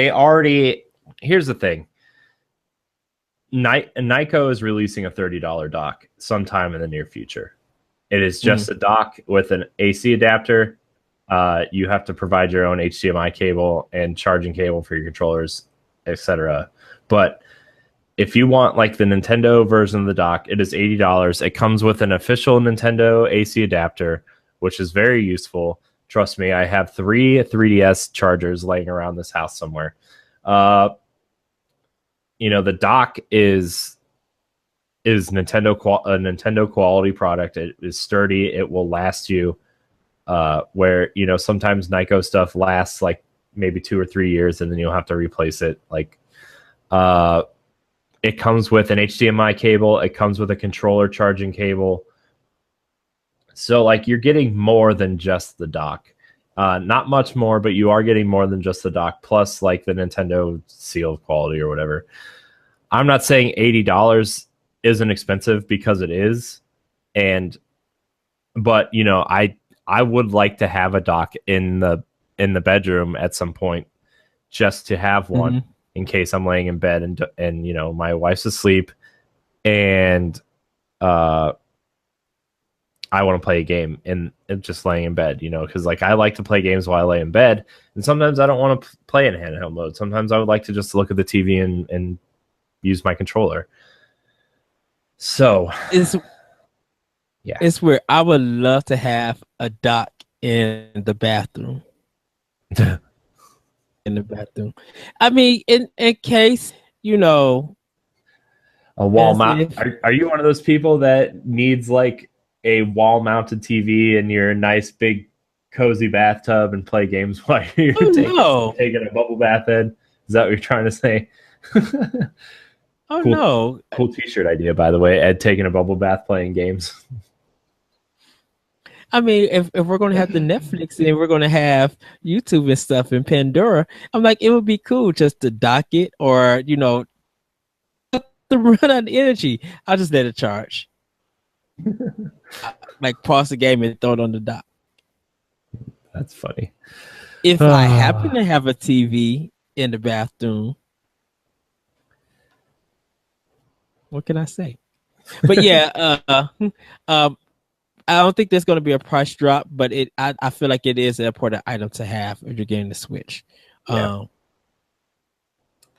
already. Here's the thing. Nyko is releasing a $30 dock sometime in the near future. It is just a dock with an AC adapter. You have to provide your own HDMI cable and charging cable for your controllers, etc. But if you want like the Nintendo version of the dock, it is $80. It comes with an official Nintendo AC adapter, which is very useful. Trust me, I have 3 3DS chargers laying around this house somewhere. The dock is Nintendo quality product. It is sturdy. It will last you. Where sometimes Nyko stuff lasts like maybe 2 or 3 years, and then you'll have to replace it. Like, It comes with an HDMI cable. It comes with a controller charging cable. So like you're getting more than just the dock. Not much more, but you are getting more than just the dock, plus like the Nintendo seal of quality or whatever. I'm not saying $80 isn't expensive, because it is. But you know, I would like to have a dock in the bedroom at some point, just to have one in case I'm laying in bed and you know, my wife's asleep and I want to play a game and just laying in bed, you know, because like I like to play games while I lay in bed, and sometimes I don't want to play in handheld mode. Sometimes I would like to just look at the TV and use my controller. So it's where I would love to have a dock in the bathroom. In the bathroom. I mean, in case, you know, a wall mount. Are you one of those people that needs like a wall mounted TV in your nice big cozy bathtub and play games while you're taking a bubble bath in? Is that what you're trying to say? No. Cool t-shirt idea, by the way. Ed taking a bubble bath playing games. I mean, if we're going to have the Netflix and we're going to have YouTube and stuff and Pandora, I'm like, it would be cool just to dock it, or, you know, to run out of energy. I'll just let it charge. Like pause the game and throw it on the dock. That's funny. If I happen to have a TV in the bathroom, what can I say? But yeah, I don't think there's going to be a price drop, but I feel like it is an important item to have if you're getting the Switch. I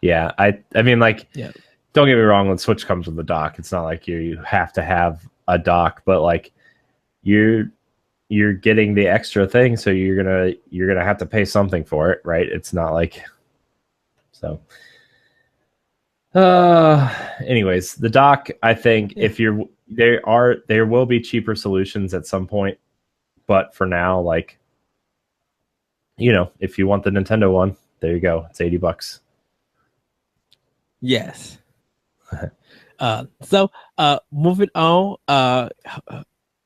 mean, like, don't get me wrong, when Switch comes with the dock, it's not like you have to have a dock, but like you're getting the extra thing, so you're gonna have to pay something for it, right? It's not like so. Anyways, the dock, I think if there will be cheaper solutions at some point, but for now, like, you know, if you want the Nintendo one, there you go. It's $80. Yes. So moving on,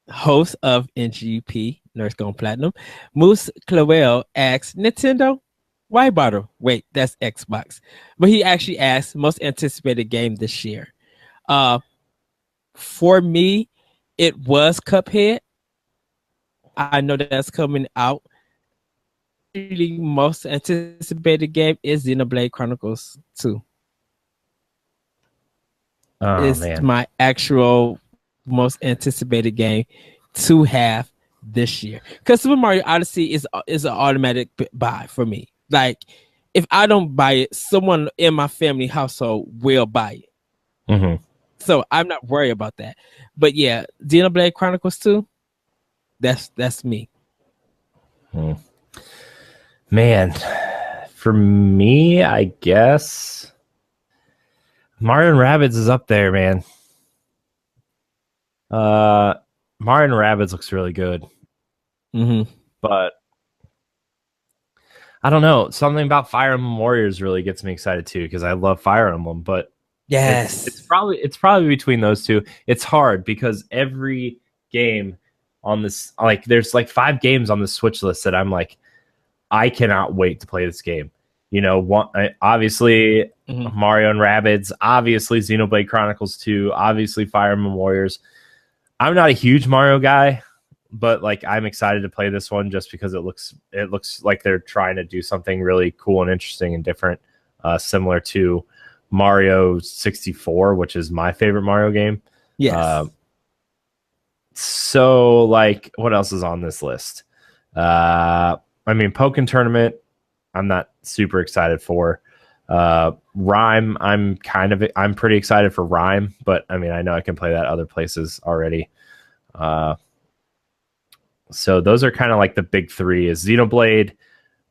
host of NGP, Nurse Gone Platinum, Moose Clawell asks, Nintendo, why bother? Wait, that's Xbox. But he actually asked most anticipated game this year. For me, it was Cuphead. I know that's coming out. Really, most anticipated game is Xenoblade Chronicles 2. It's my actual most anticipated game to have this year. Because Super Mario Odyssey is an automatic buy for me. Like, if I don't buy it, someone in my family household will buy it. So I'm not worried about that. But yeah, Xenoblade Chronicles 2, that's me. Man, for me, I guess Mario and Rabbids is up there, man. Mario and Rabbids looks really good. But I don't know. Something about Fire Emblem Warriors really gets me excited too, because I love Fire Emblem. But yes, it's probably between those two. It's hard because every game on this, like, there's like 5 games on the Switch list that I'm like, I cannot wait to play this game. You know, obviously Mario and Rabbids, obviously Xenoblade Chronicles 2, obviously Fire Emblem Warriors. I'm not a huge Mario guy, but like I'm excited to play this one just because it looks like they're trying to do something really cool and interesting and different, similar to Mario 64, which is my favorite Mario game. Yes. So like, what else is on this list? I mean, Pokken Tournament, I'm not super excited for. Rhyme, I'm pretty excited for Rhyme, but I mean, I know I can play that other places already. So those are kind of like the big 3 is Xenoblade,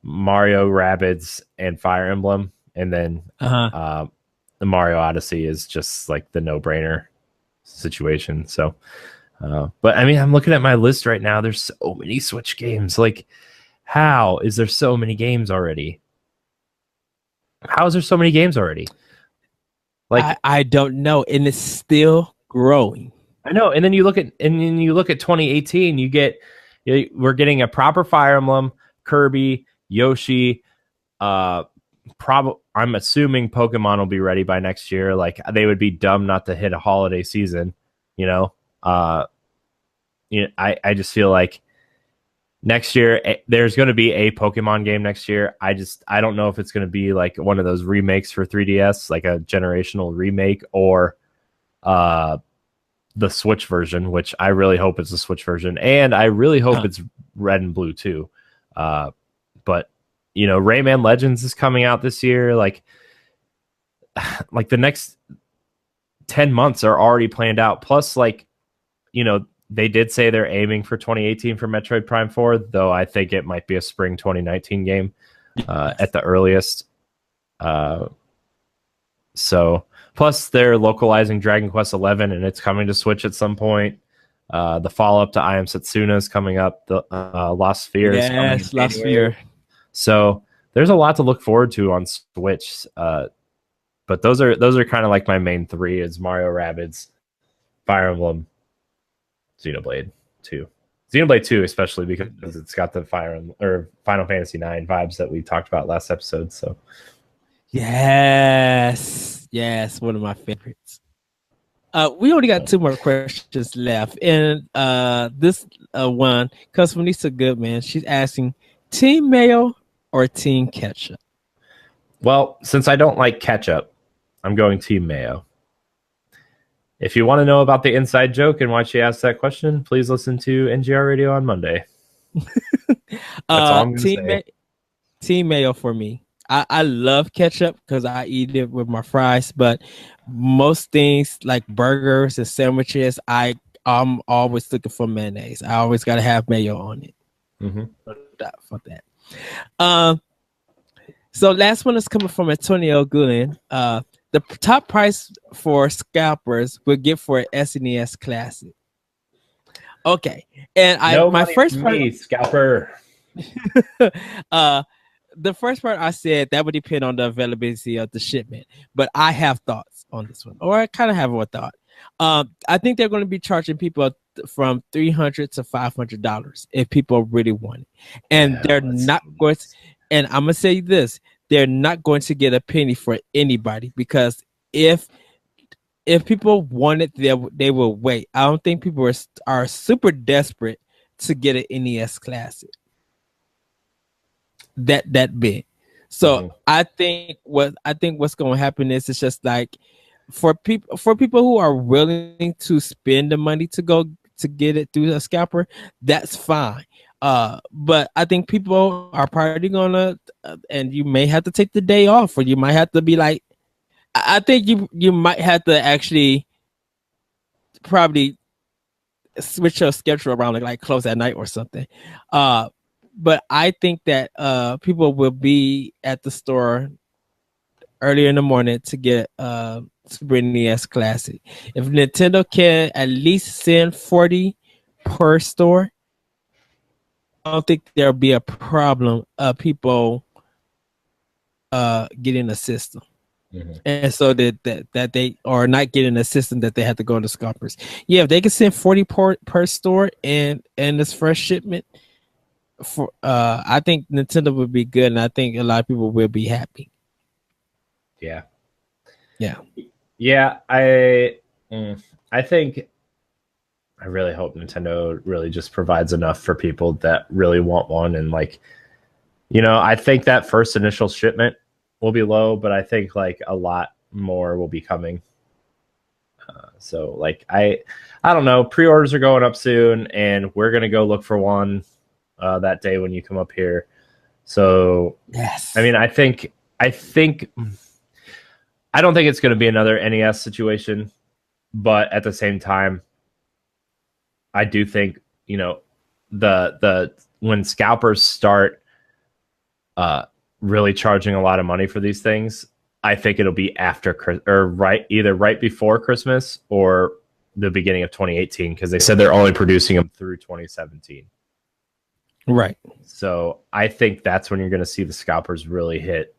Mario, Rabbids, and Fire Emblem. And then the Mario Odyssey is just like the no-brainer situation. So, but I mean, I'm looking at my list right now. There's so many Switch games. Like, how is there so many games already? How is there so many games already? Like I don't know, and it's still growing. I know. And then you look at 2018, we're getting a proper Fire Emblem, Kirby, Yoshi. I'm assuming Pokemon will be ready by next year. Like they would be dumb not to hit a holiday season, you know. I just feel like next year there's going to be a Pokemon game next year. I don't know if it's going to be like one of those remakes for 3DS, like a generational remake, or the Switch version, which I really hope it's a Switch version, and I really hope it's Red and Blue too. But Rayman Legends is coming out this year. Like the next 10 months are already planned out. Plus, they did say they're aiming for 2018 for Metroid Prime 4, though I think it might be a spring 2019 game at the earliest. So, plus they're localizing Dragon Quest 11, and it's coming to Switch at some point. The follow-up to I Am Setsuna is coming up. The Lost Sphere is coming. Yes, Lost Sphere. So there's a lot to look forward to on Switch. But those are kind of like my main three: is Mario Rabbids, Fire Emblem, Xenoblade 2. Xenoblade 2 especially because it's got the Final Fantasy 9 vibes that we talked about last episode. So yes, one of my favorites. We only got 2 more questions left, and this one comes from Lisa Goodman. She's asking, Team Mayo or Team Ketchup? Well, since I don't like ketchup, I'm going Team Mayo. If you want to know about the inside joke and why she asked that question, please listen to NGR Radio on Monday. That's all I'm going to say. Team Mayo for me. I love ketchup because I eat it with my fries, but most things like burgers and sandwiches, I'm always looking for mayonnaise. I always got to have mayo on it. Mm-hmm. For that. So last one is coming from Antonio Gulen. The top price for scalpers will get for an SNES Classic. Okay, and my first part, scalper. The first part I said that would depend on the availability of the shipment, but I have thoughts on this one, or I kind of have a thought. I think they're going to be charging people from $300 to $500 if people really want it, and they're not going to. And I'm gonna say this: they're not going to get a penny for anybody, because if people want it, they will wait. I don't think people are super desperate to get an NES Classic that big. So I think what's going to happen is it's just like for people who are willing to spend the money to go to get it through a scalper, that's fine. But I think people are probably gonna, and you may have to take the day off, or you might have to be like, I think you might have to actually probably switch your schedule around, like close at night or something. But I think that people will be at the store earlier in the morning to get Super NES Classic. If Nintendo can at least send 40 per store, I don't think there'll be a problem of people getting a system. And so that they are not getting a system that they have to go to scalpers. Yeah, if they can send 40 per store and this first shipment, for I think Nintendo would be good, and I think a lot of people will be happy. Yeah. I really hope Nintendo really just provides enough for people that really want one. And I think that first initial shipment will be low, but I think a lot more will be coming. I don't know. Pre-orders are going up soon, and we're going to go look for one that day when you come up here. So, yes. I mean, I don't think it's going to be another NES situation, but at the same time, I do think, the when scalpers start really charging a lot of money for these things, I think it'll be after either right before Christmas or the beginning of 2018, because they said they're only producing them through 2017. Right. So I think that's when you're going to see the scalpers really hit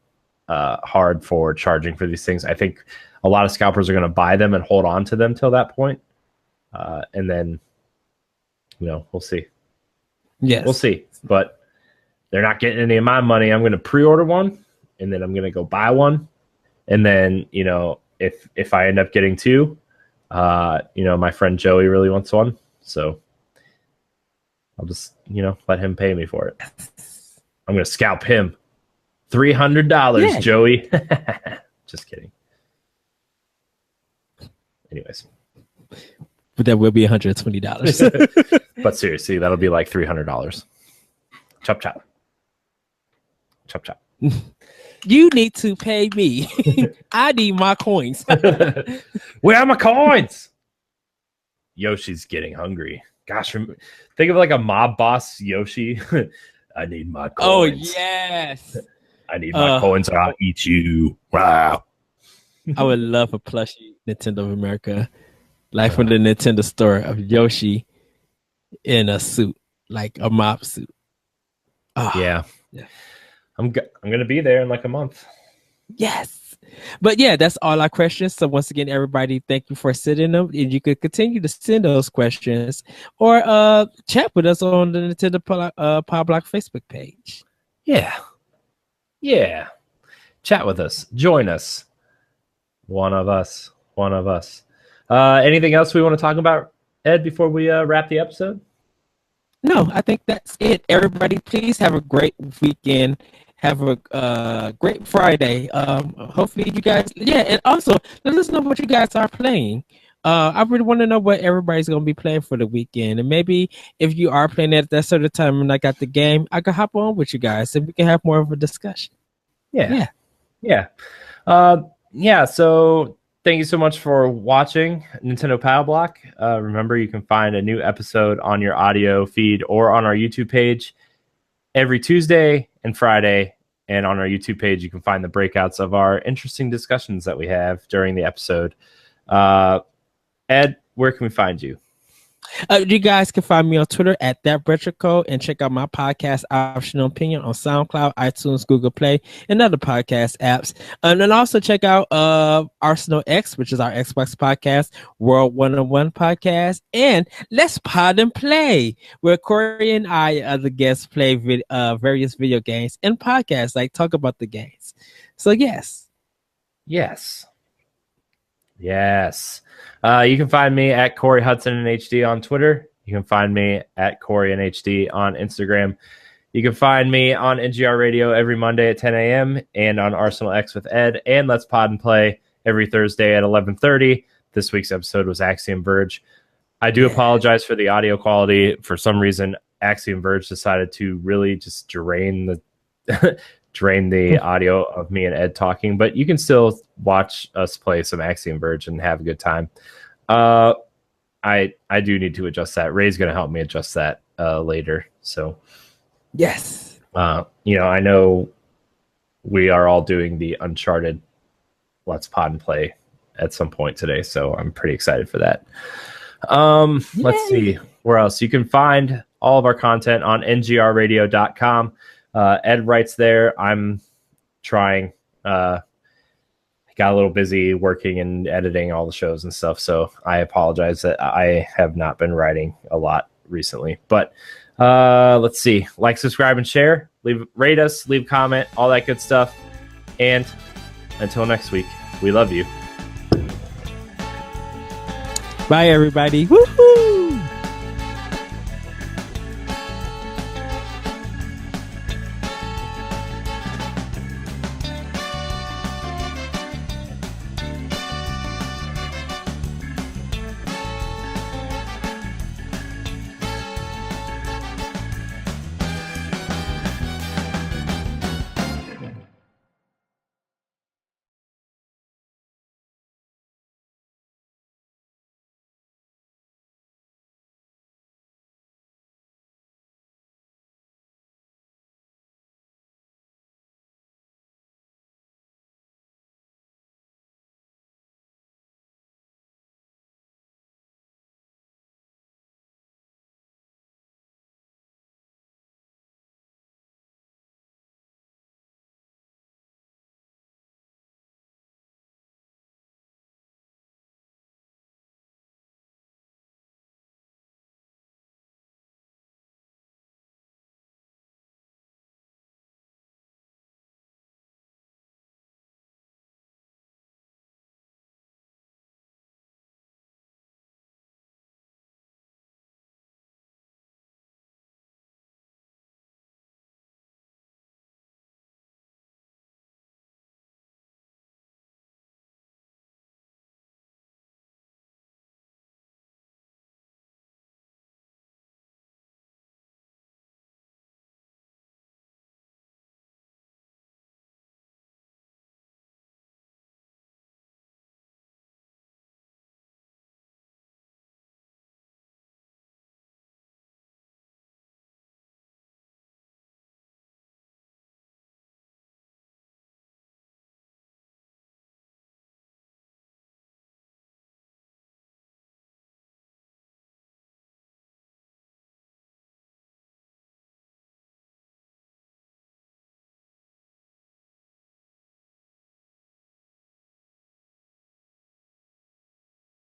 hard for charging for these things. I think a lot of scalpers are going to buy them and hold on to them till that point. And then, we'll see. Yes. We'll see. But they're not getting any of my money. I'm going to pre-order one, and then I'm going to go buy one. And then, if I end up getting two, my friend Joey really wants one. So I'll just, let him pay me for it. I'm going to scalp him. $300, Joey. Just kidding. Anyways. But that will be $120. But seriously, that'll be like $300. Chop, chop. Chop, chop. You need to pay me. I need my coins. Where are my coins? Yoshi's getting hungry. Gosh, think of like a mob boss Yoshi. I need my coins. Oh, yes. I need my coins or I'll eat you. Wow. I would love a plushie Nintendo of America, like from the Nintendo store, of Yoshi in a suit, like a mob suit. Oh, yeah. I'm gonna be there in like a month. Yes. But yeah, that's all our questions. So once again, everybody, thank you for sending them. And you could continue to send those questions or chat with us on the Nintendo Pow Block Facebook page. Yeah. Chat with us. Join us. One of us. Anything else we want to talk about, Ed, before we wrap the episode? No, I think that's it. Everybody, please have a great weekend. Have a great Friday. Hopefully you guys, and also let us know what you guys are playing. I really want to know what everybody's going to be playing for the weekend. And maybe if you are playing at that certain time and I got the game, I can hop on with you guys and we can have more of a discussion. Yeah. So thank you so much for watching Nintendo Pow Block. Remember, you can find a new episode on your audio feed or on our YouTube page every Tuesday and Friday. And on our YouTube page, you can find the breakouts of our interesting discussions that we have during the episode. Ed, where can we find you? You guys can find me on Twitter at ThatRetroCode and check out my podcast, Optional Opinion, on SoundCloud, iTunes, Google Play, and other podcast apps. And then also check out Arsenal X, which is our Xbox podcast, World 101 podcast, and Let's Pod and Play, where Corey and I, other guests, play various video games and podcasts, like talk about the games. So yes. You can find me at Corey Hudson in HD on Twitter. You can find me at Corey in HD on Instagram. You can find me on NGR Radio every Monday at 10 a.m. and on Arsenal X with Ed and Let's Pod and Play every Thursday at 11:30. This week's episode was Axiom Verge. I do apologize for the audio quality. For some reason, Axiom Verge decided to really just drain the audio of me and Ed talking, but you can still watch us play some Axiom Verge and have a good time. I do need to adjust that. Ray's going to help me adjust that later. So yes, I know we are all doing the Uncharted Let's Pod and Play at some point today, so I'm pretty excited for that. Let's see where else. You can find all of our content on ngrradio.com. Ed writes there. I'm trying. Got a little busy working and editing all the shows and stuff, so I apologize that I have not been writing a lot recently. But let's see. Like, subscribe, and share. Rate us, leave a comment, all that good stuff. And until next week, we love you. Bye, everybody. Woohoo!